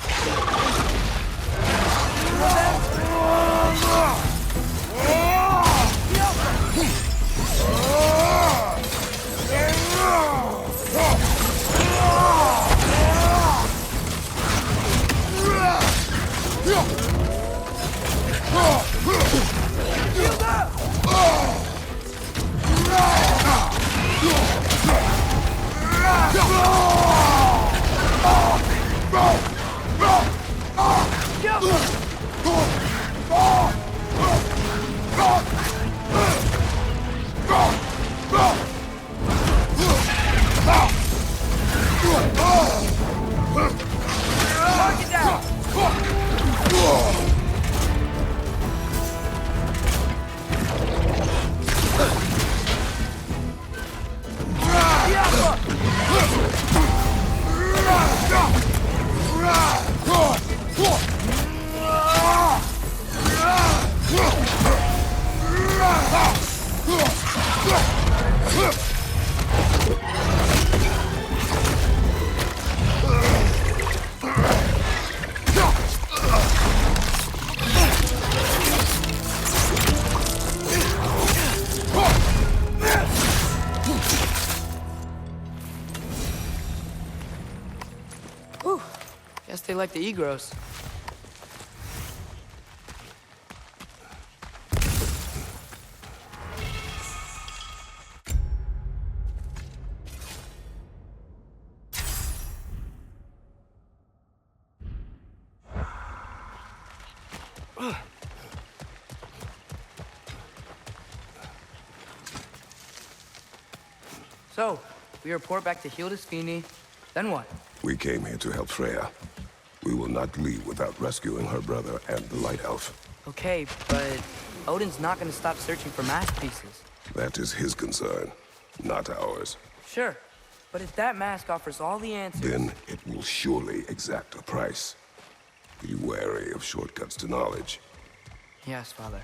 Whew. Guess they like the Egros. So, we report back to Hildesfini, then what? We came here to help Freya. We will not leave without rescuing her brother and the Light Elf. Okay, but Odin's not gonna stop searching for masterpieces. That is his concern, not ours. Sure, but if that mask offers all the answers... Then it will surely exact a price. Be wary of shortcuts to knowledge. Yes, Father.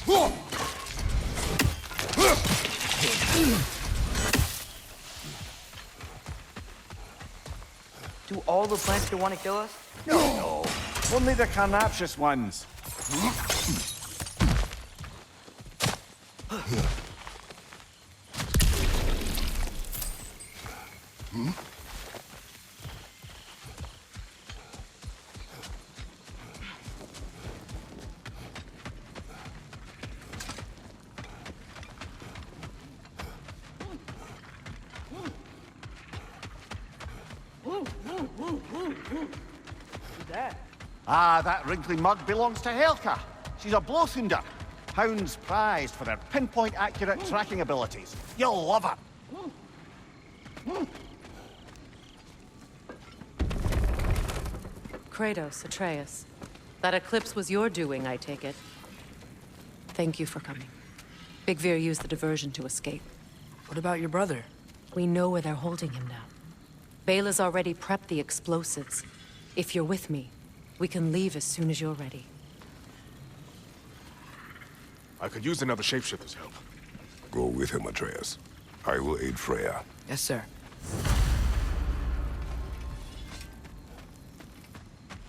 Do all the plants here want to kill us? No. Only the carnivorous ones. Ah, that wrinkly mug belongs to Helka. She's a blowthunder. Hounds prized for their pinpoint accurate tracking abilities. You'll love her. Kratos, Atreus. That eclipse was your doing, I take it. Thank you for coming. Big Veer used the diversion to escape. What about your brother? We know where they're holding him now. Bela's already prepped the explosives. If you're with me, we can leave as soon as you're ready. I could use another shapeshifter's help. Go with him, Atreus. I will aid Freya. Yes, sir.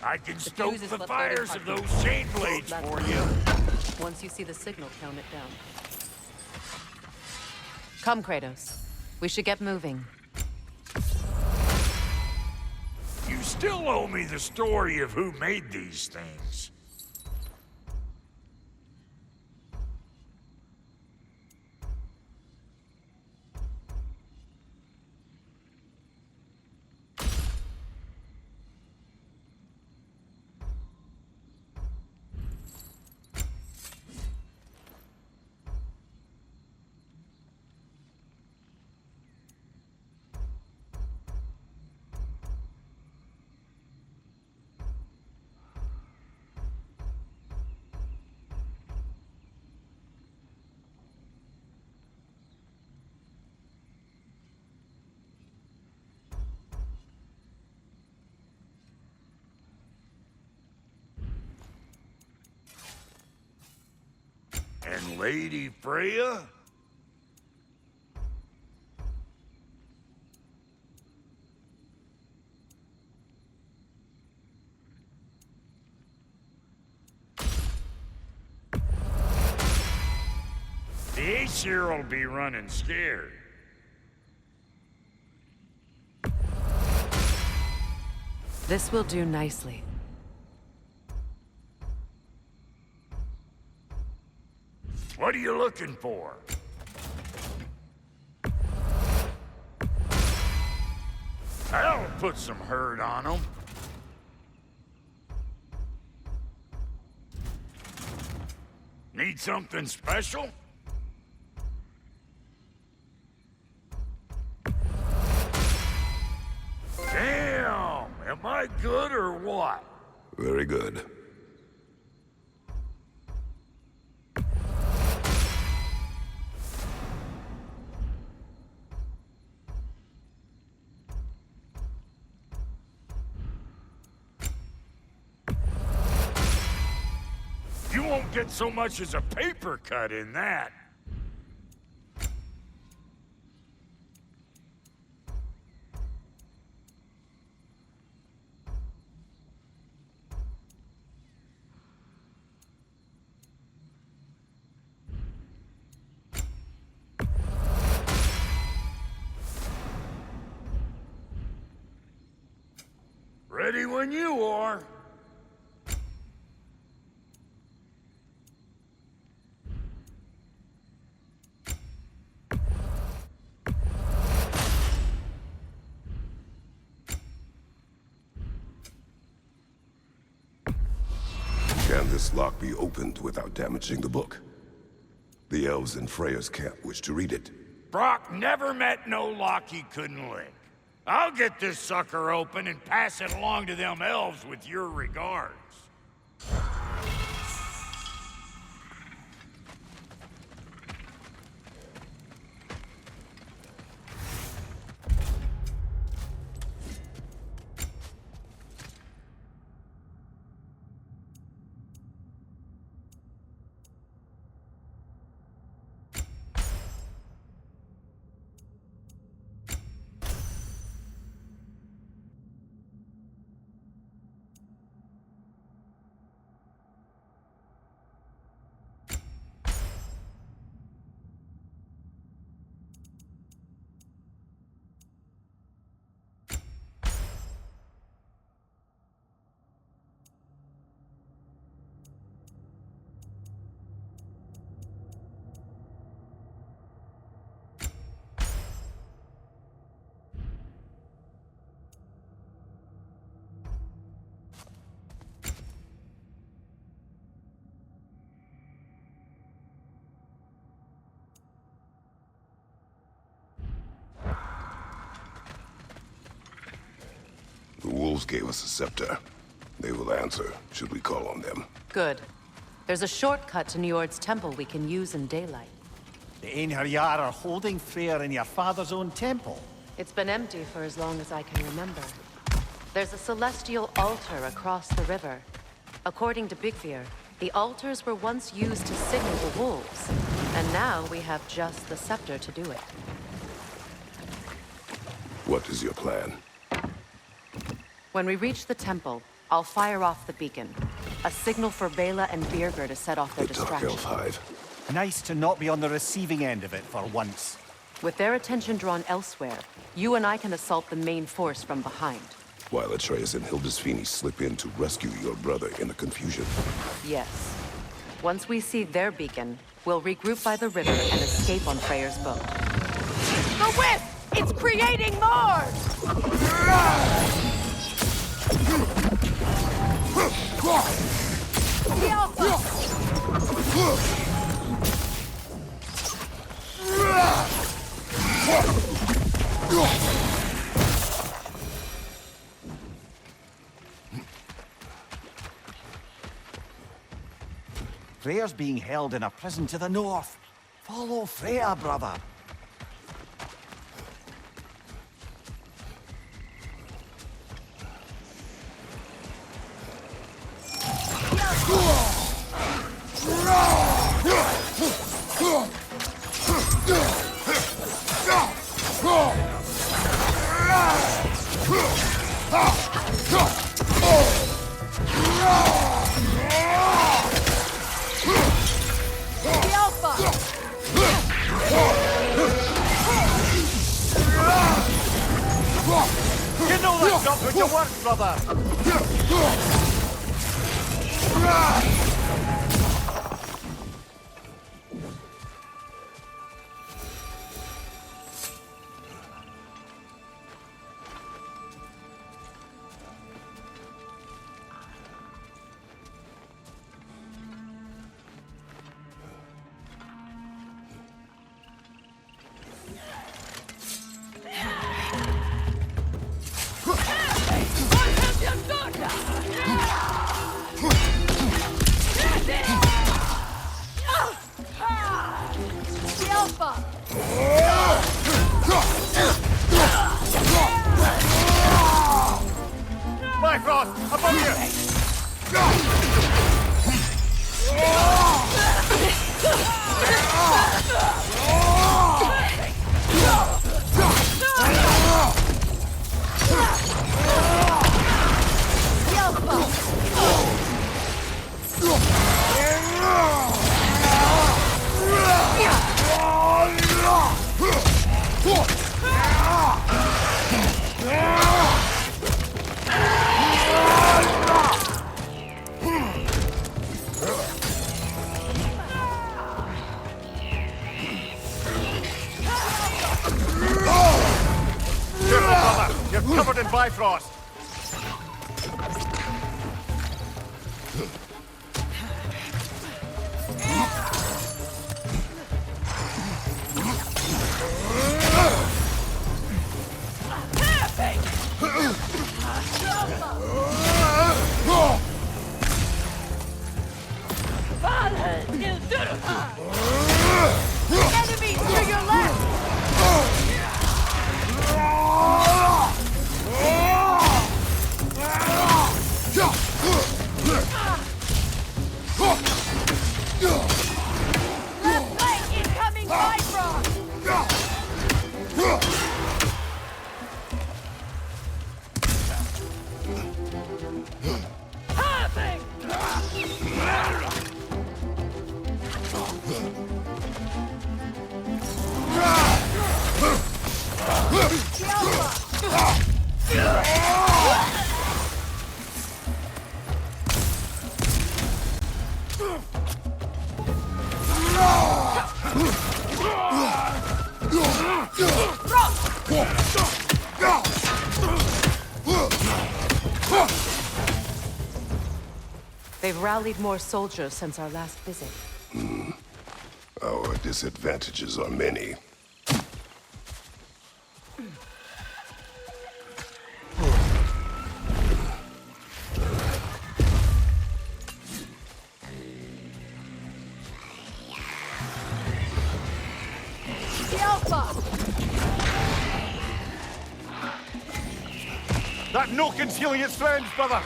I can stoke fuse is the left fires over of hot. those chain blades That's for fine. you. Once you see the signal, count it down. Come, Kratos. We should get moving. You still owe me the story of who made these things. And Lady Freya? The Aesir will be running scared. This will do nicely. What are you looking for? That'll put some hurt on them. Need something special? Damn! Am I good or what? Very good. You won't get so much as a paper cut in that. Ready when you are. Can this lock be opened without damaging the book? The elves in Freya's camp wish to read it. Brock never met no lock he couldn't lick. I'll get this sucker open and pass it along to them elves with your regards. wolves gave us a scepter. They will answer, should we call on them. Good. There's a shortcut to Njord's temple we can use in daylight. The Einherjar are holding Freyr in your father's own temple. It's been empty for as long as I can remember. There's a celestial altar across the river. According to Bigvir, the altars were once used to signal the wolves, and now we have just the scepter to do it. What is your plan? When we reach the temple, I'll fire off the beacon. A signal for Bela and Birgir to set off their The Dark distraction. Elf Hive. Nice to not be on the receiving end of it for once. With their attention drawn elsewhere, you and I can assault the main force from behind. While Atreus and Hildisvini slip in to rescue your brother in the confusion. Yes. Once we see their beacon, we'll regroup by the river and escape on Freyr's boat. The wisp! It's creating more! The Alpha! Freyr's being held in a prison to the north. Follow Freyr, brother. The Alpha! You know that's not put to work, brother. The Alpha! Bifrost, above you! The Alpha! Careful, brother. You're covered in Bifrost. Enemies to your left! Left flank incoming Bifrost! They've rallied more soldiers since our last visit. Our disadvantages are many. The Alpha! That Nokin's healing its friends, brother!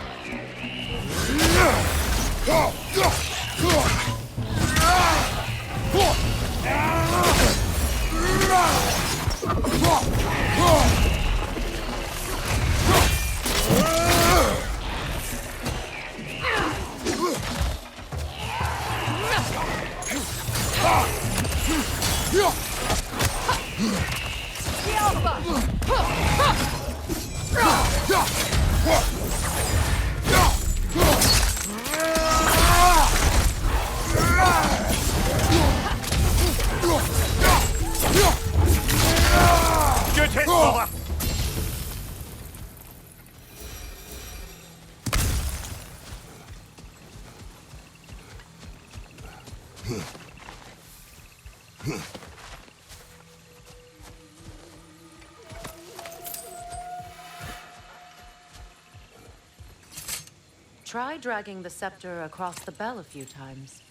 The Alpha! Good hit, brother! Try dragging the scepter across the bell a few times.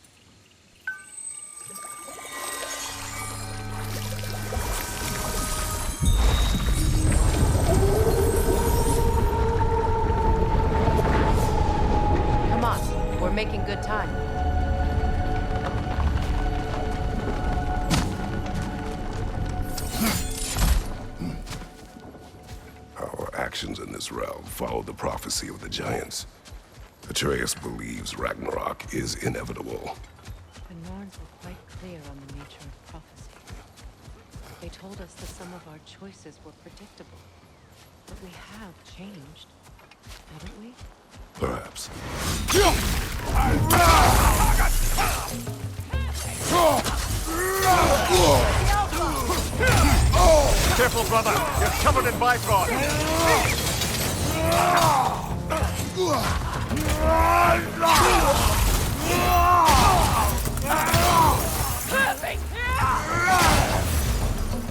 Come on, we're making good time. Our actions in this realm follow the prophecy of the giants. Atreus believes Ragnarok is inevitable. The Norns were quite clear on the nature of prophecy. They told us that some of our choices were predictable. But we have changed, haven't we? Perhaps. Careful, brother! You're covered in Bifrost!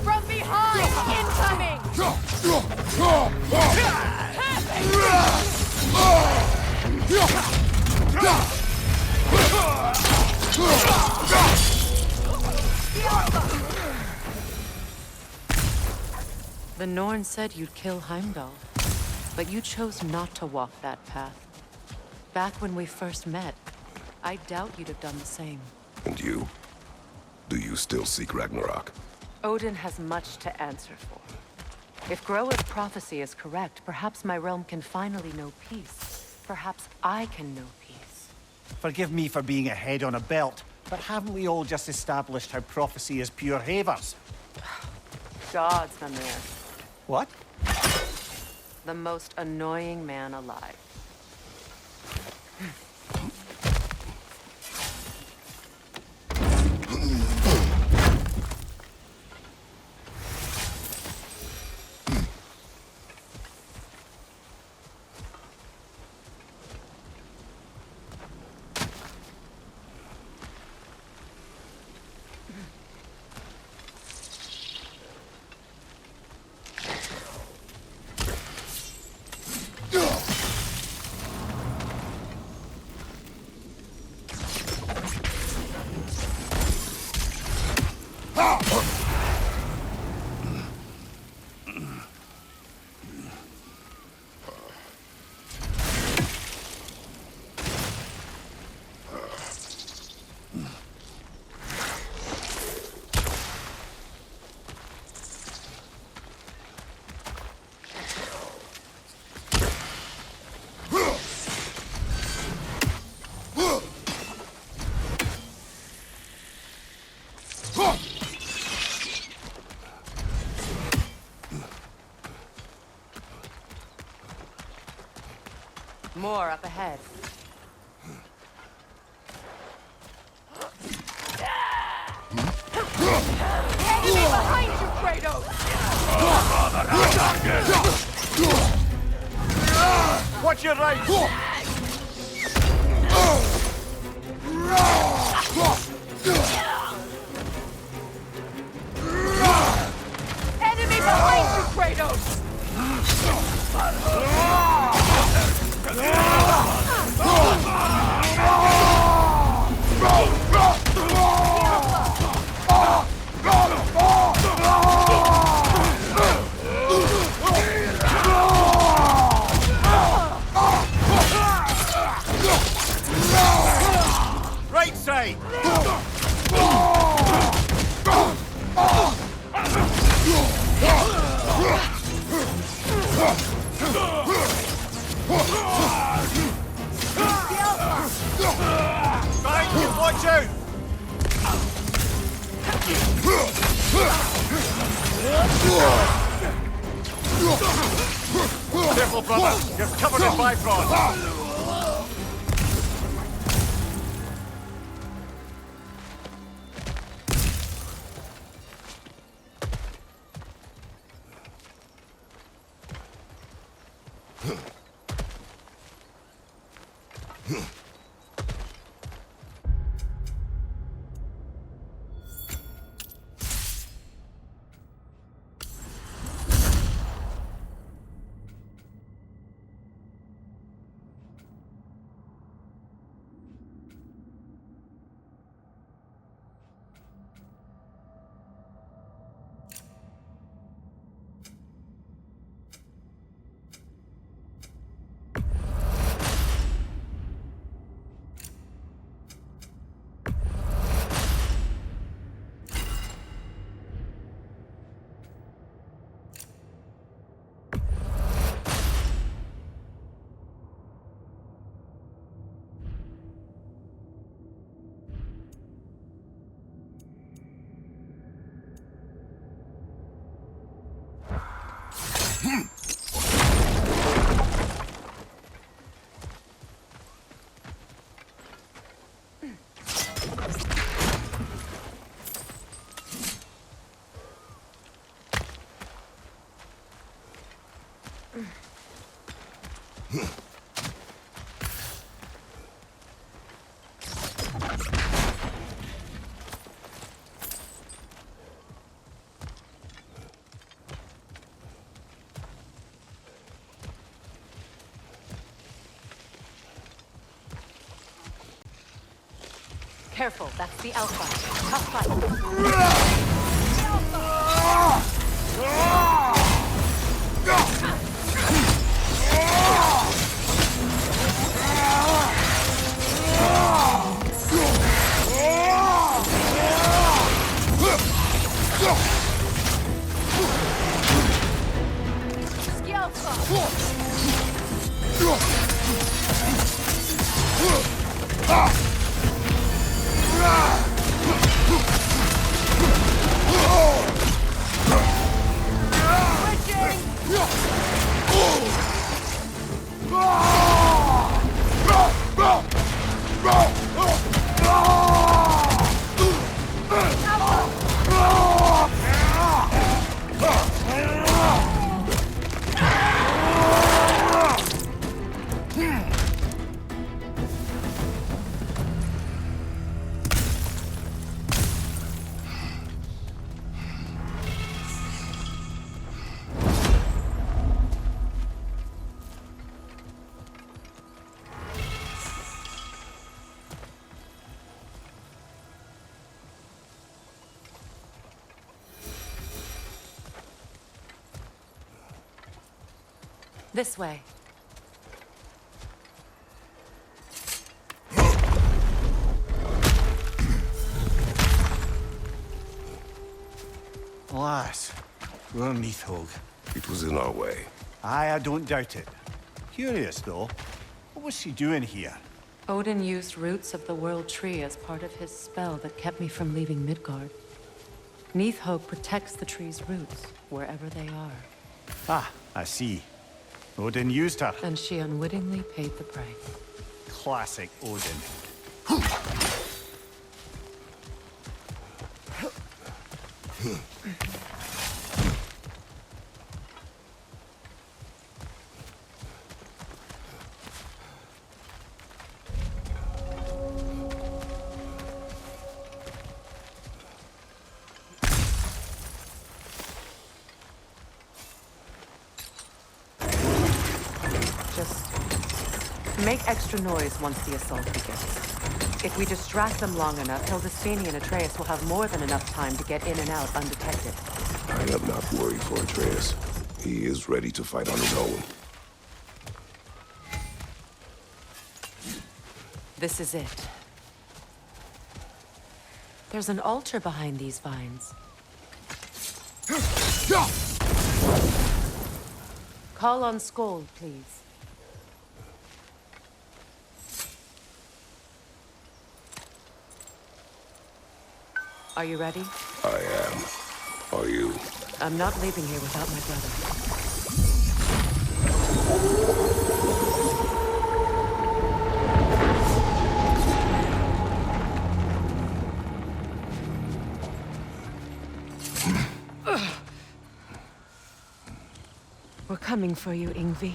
From behind! Incoming! The Norn said you'd kill Heimdall, but you chose not to walk that path. Back when we first met, I doubt you'd have done the same. And you? Do you still seek Ragnarok? Odin has much to answer for. If Groa's prophecy is correct, perhaps my realm can finally know peace. Perhaps I can know peace. Forgive me for being a head on a belt, but haven't we all just established how prophecy is pure havers? Gods, Mimir. What? The most annoying man alive. More up ahead. Enemy behind you, Kratos! Watch your right! Enemy behind you, Kratos! Careful, brother! You're covered in Bifrost! Careful, that's the Alpha. Tough fight. This way. Alas, we're Neathhog. It was in our way. Aye, I don't doubt it. Curious, though. What was she doing here? Odin used roots of the World Tree as part of his spell that kept me from leaving Midgard. Neathhog protects the tree's roots, wherever they are. Ah, I see. Odin used her. And she unwittingly paid the price. Classic Odin. Make extra noise once the assault begins. If we distract them long enough, Hildesthani and Atreus will have more than enough time to get in and out undetected. I am not worried for Atreus. He is ready to fight on his own. This is it. There's an altar behind these vines. Call on Skoll, please. Are you ready? I am. Are you? I'm not leaving here without my brother. We're coming for you, Ingvi.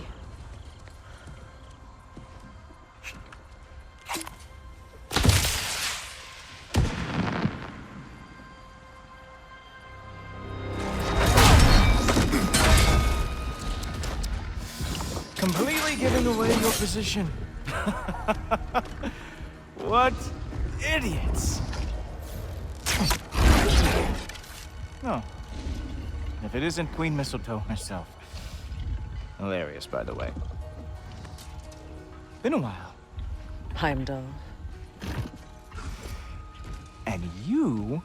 Completely giving away your position. What idiots. No. If it isn't Queen Mistletoe herself. Hilarious, by the way. Been a while. Heimdall. And you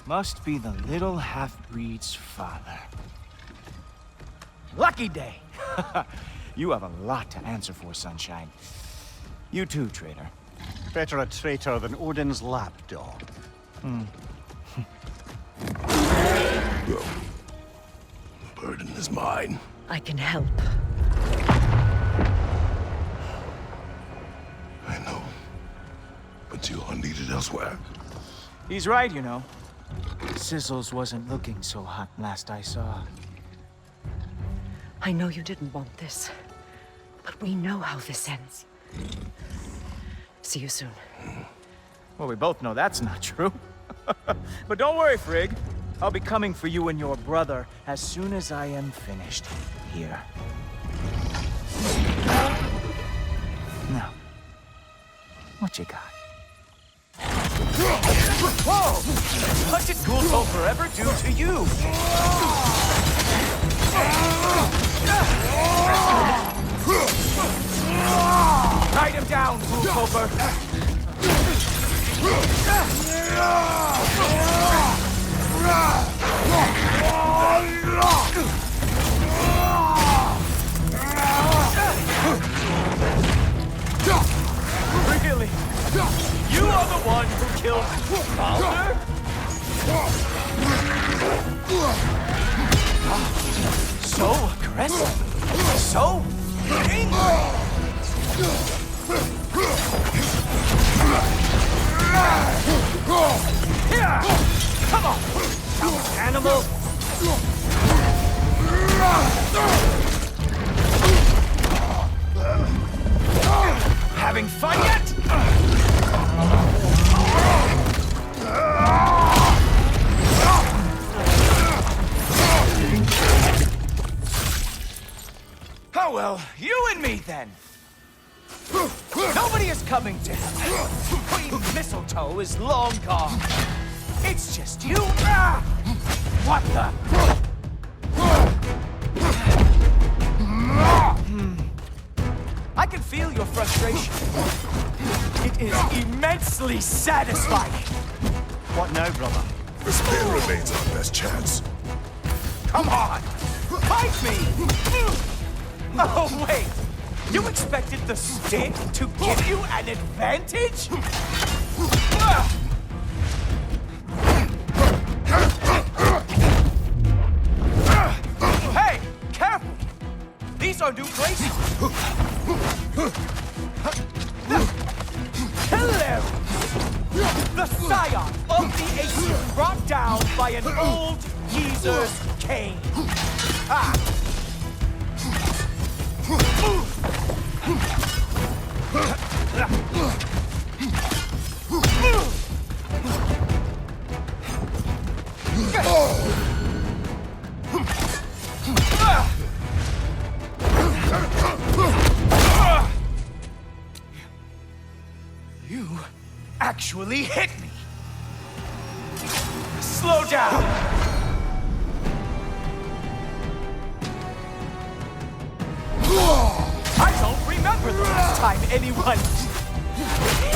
must be the little half-breed's father. Lucky day! You have a lot to answer for, Sunshine. You too, traitor. Better a traitor than Odin's lapdog. Go. The burden is mine. I can help. I know. But you are needed elsewhere. He's right, you know. Sizzles wasn't looking so hot last I saw. I know you didn't want this, but we know how this ends. See you soon. Well, we both know that's not true. But don't worry, Frigg. I'll be coming for you and your brother as soon as I am finished here. Now, what you got? Whoa! What did Ghoul forever do to you? Write him down, Ghoul. Really? You are the one who killed Baldur? So aggressive. So angry. Come on, animal. Having fun yet? Oh well, you and me then. Nobody is coming to help. Queen Mistletoe is long gone. It's just you. What the? I can feel your frustration. It is immensely satisfying. What now, brother? Despair remains our best chance. Come on! Fight me! Oh, wait! You expected the stick to give you an advantage? Hey! Careful! These are new places! Hello! The scion of the Aesir brought down by an old geezer's cane. Ah! You actually hit me. Slow down. I don't remember the last time anyone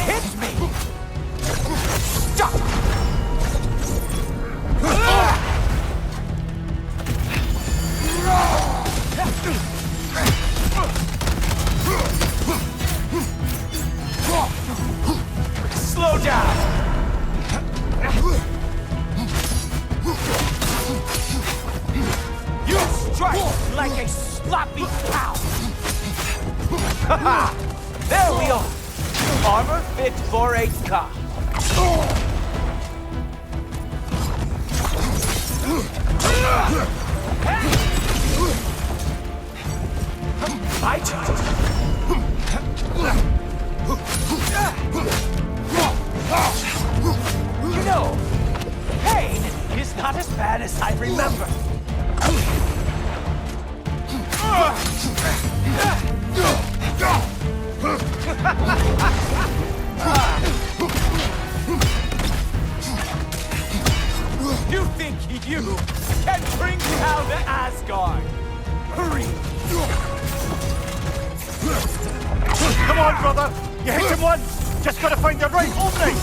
hit me. Stop. Slow down. like a sloppy cow! Haha! There we are! Armor fit for a cop. My turn. You know, pain is not as bad as I remember. You think you can bring down Asgard? Hurry! Come on, brother! You hit him once! Just gotta find the right opening!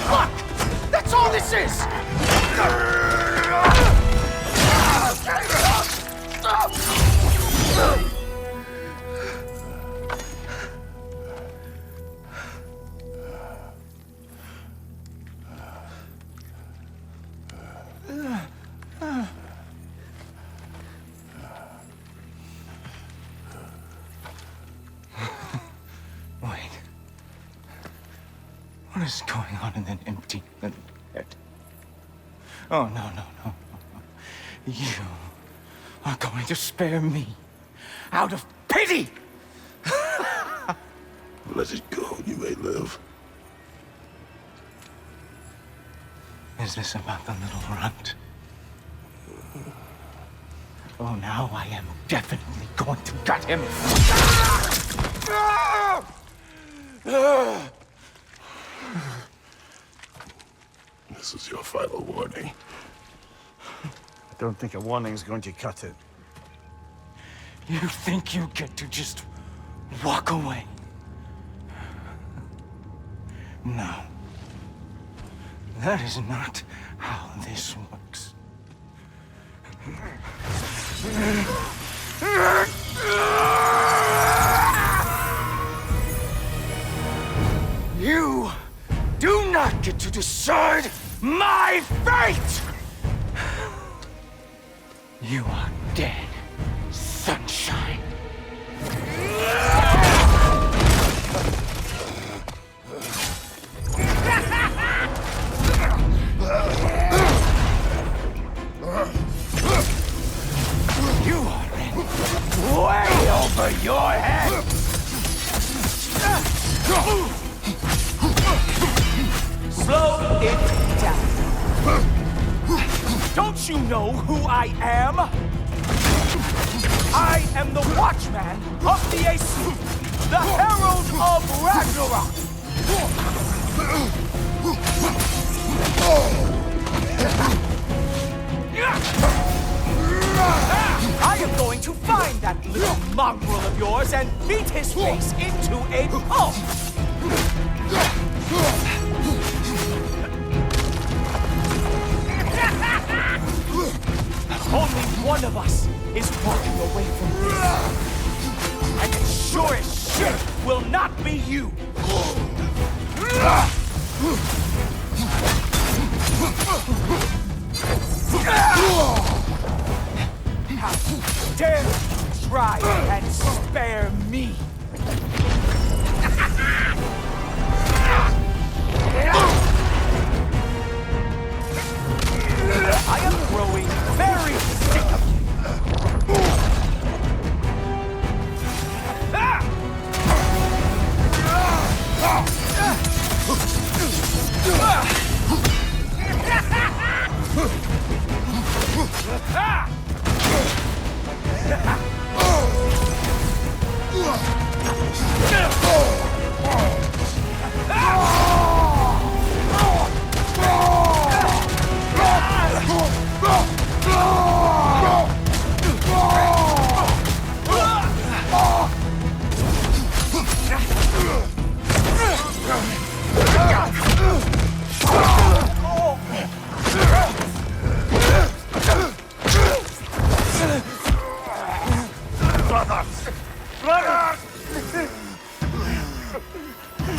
Fuck! That's all this is! Wait. What is going on in that empty little head? Oh, no. You are going to spare me out of pity! Let it go, you may live. Is this about the little runt? Oh, now I am definitely going to gut him. This is your final warning. I don't think a warning's going to cut it. You think you get to just walk away? No. That is not how this works. You do not get to decide my fate! You are dead, sunshine. You are in way over your head! Slow it down. Don't you know who I am? I am the Watchman of the Ace, the Herald of Ragnarok. I am going to find that little mongrel of yours and beat his face into a pulp. Only one of us is walking away from this. And it sure as shit will not be you. How dare you try and spare me? I am growing very sick of you.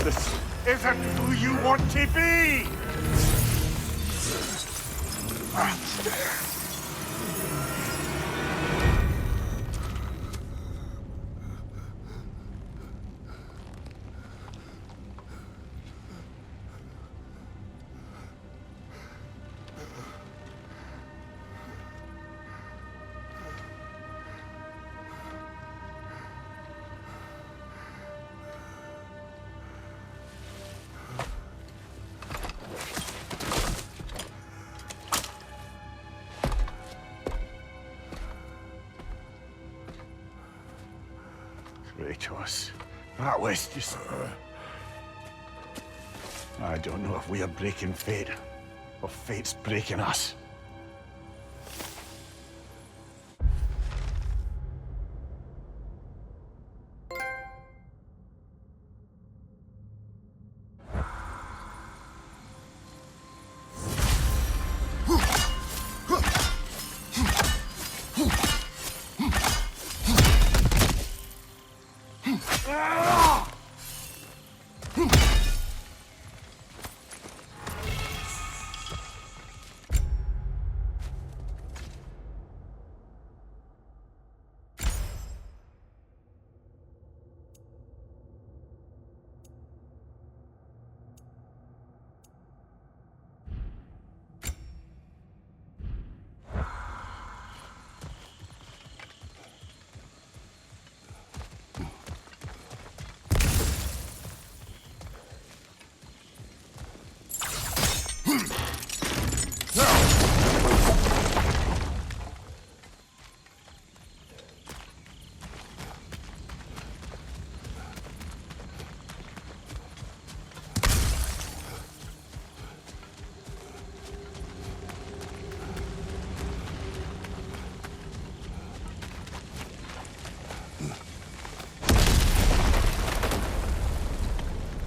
This isn't who you want to be! Kratos, that was just... I don't know if we are breaking fate, or fate's breaking us.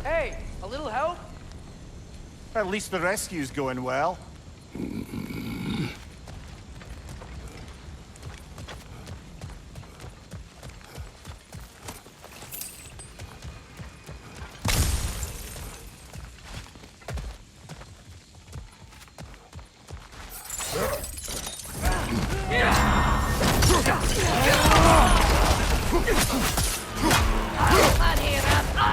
Hey, a little help? At least the rescue's going well.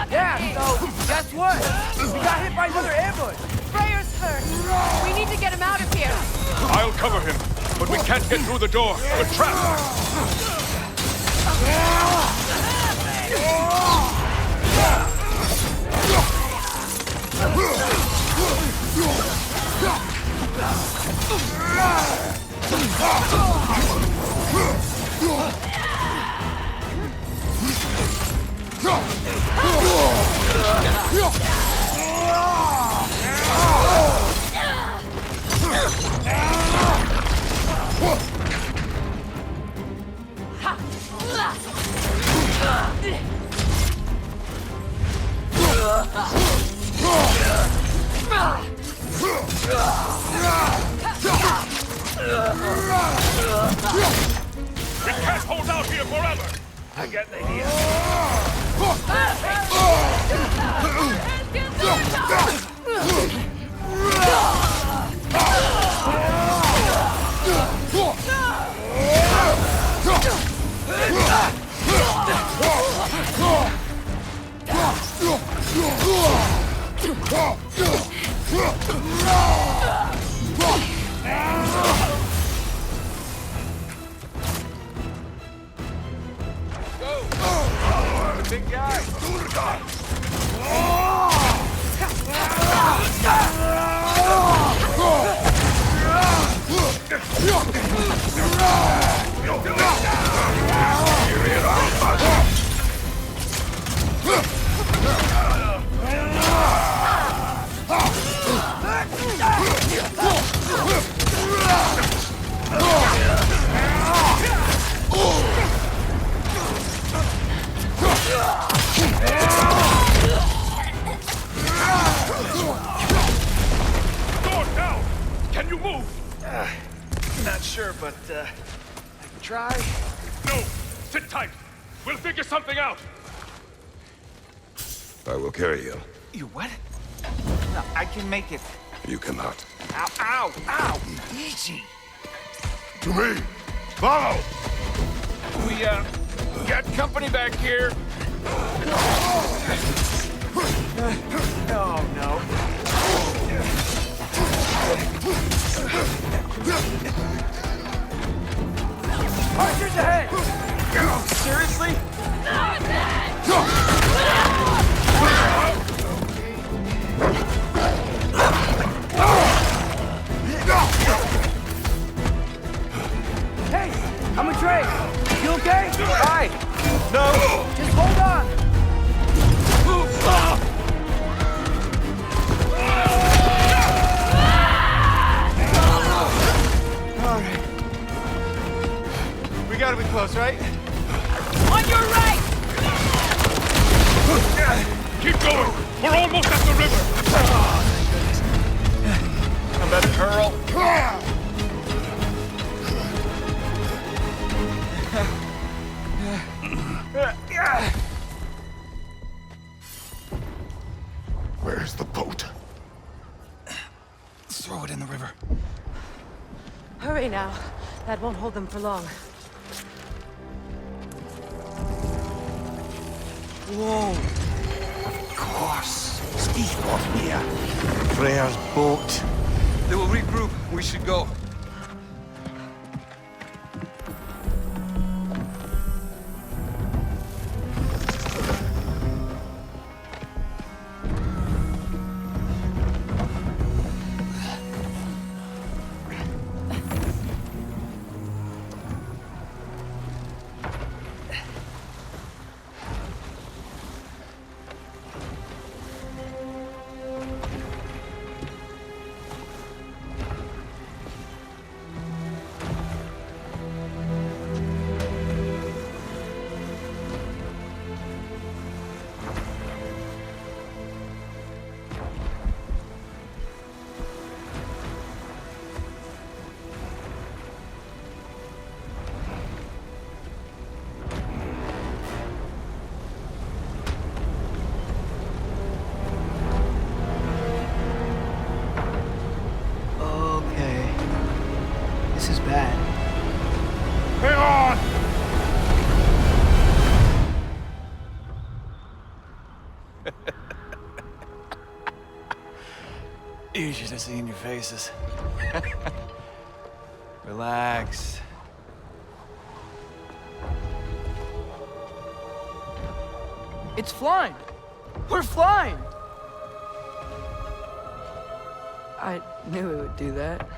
Yeah, so, guess what? We got hit by another ambush. Freyr's hurt. We need to get him out of here. I'll cover him, but we can't get through the door. We're trapped. We can't hold out here forever! I get the idea. Big guy! Can you move? Not sure, but, I can try. No! Sit tight! We'll figure something out! I will carry you. You what? No, I can make it. You cannot. Ow, ow, ow! Easy! To me! Follow! We, got company back here. Oh, no. Archers ahead! Seriously? Hey, I'm a Trey. You okay? Hi! No! Just hold on. All right. We gotta be close, right? On your right! Keep going! We're almost at the river! I'm about to hurl. Where's the boat? Throw it in the river. Hurry now. That won't hold them for long. Whoa! Of course. Steve got here. Freya's boat. They will regroup. We should go. Okay. This is bad. Hang on! You should have seen your faces. Relax. It's flying. We're flying. I knew it would do that.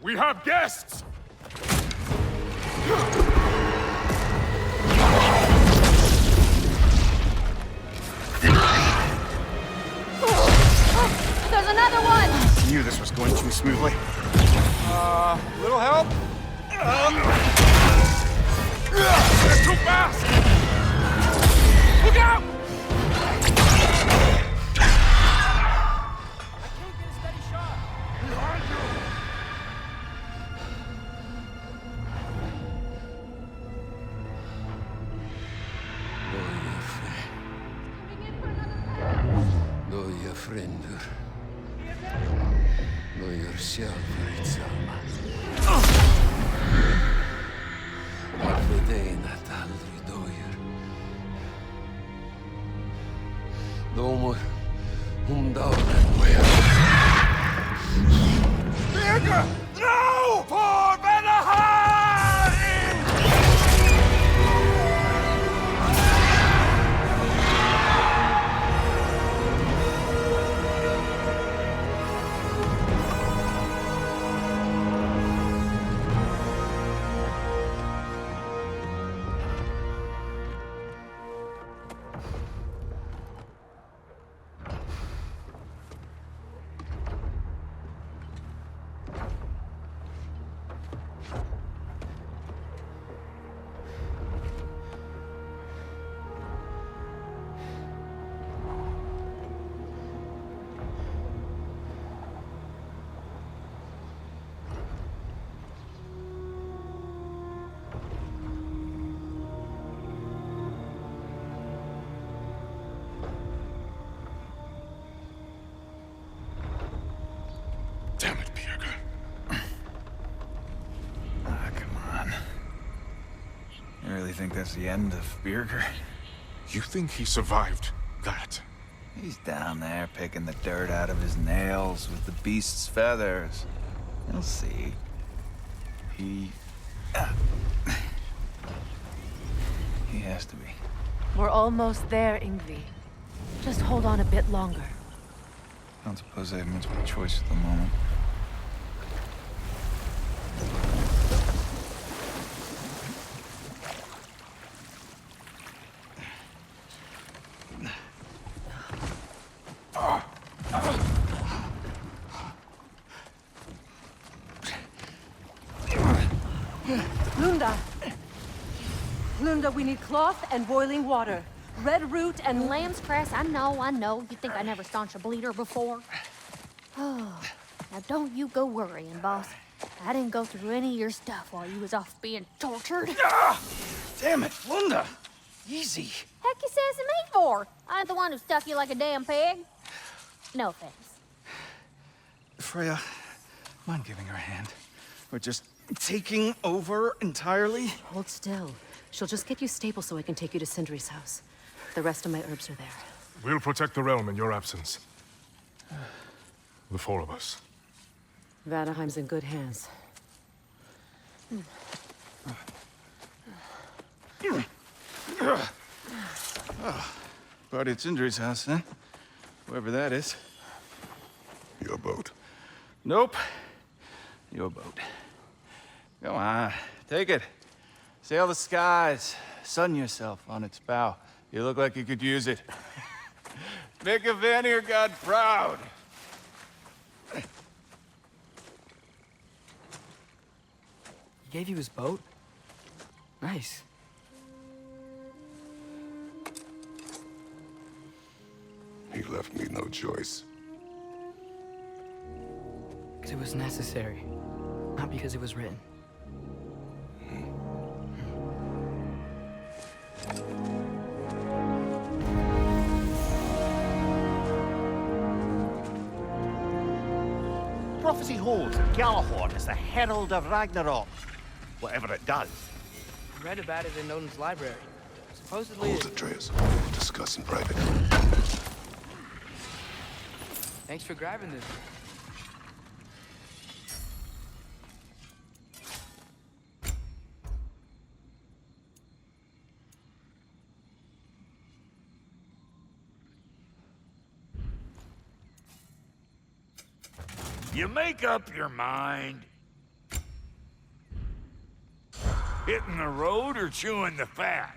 We have guests! There's another one! Knew this was going too smoothly. Little help? They're too fast! Look out! Noja frendur. Noja sjálfur í sama. Alveg deina aldrei dóir. Dómur dánar noja. Bigger! No! For Vanaheim! Damn it, Birger. Ah, come on. You really think that's the end of Birger? You think he survived that? He's down there picking the dirt out of his nails with the beast's feathers. You'll see. He has to be. We're almost there, Ingvi. Just hold on a bit longer. I don't suppose I have much of a choice at the moment. Lunda, we need cloth and boiling water. Red root and Lamb's cress, I know. You think I never staunched a bleeder before? Oh, now don't you go worrying, boss. I didn't go through any of your stuff while you was off being tortured. Ah! Damn it, Lunda! Easy. Heck you sassing me for? I ain't the one who stuck you like a damn pig. No offense. Freya, mind giving her a hand? We're just taking over entirely? Hold still. She'll just get you stable so I can take you to Sindri's house. The rest of my herbs are there. We'll protect the realm in your absence. The four of us. Vanaheim's in good hands. Party at Sindri's house, then? Whoever that is. Your boat. Nope. Your boat. Come on, take it. Sail the skies. Sun yourself on its bow. You look like you could use it. Make a Vanir god proud. He gave you his boat? Nice. He left me no choice. Because it was necessary. Not because it was written. Prophecy holds that Galahorn is the herald of Ragnarok. Whatever it does. I read about it in Odin's library. Supposedly Hold, Atreus. We'll discuss in private. Thanks for grabbing this. You make up your mind? Hitting the road or chewing the fat?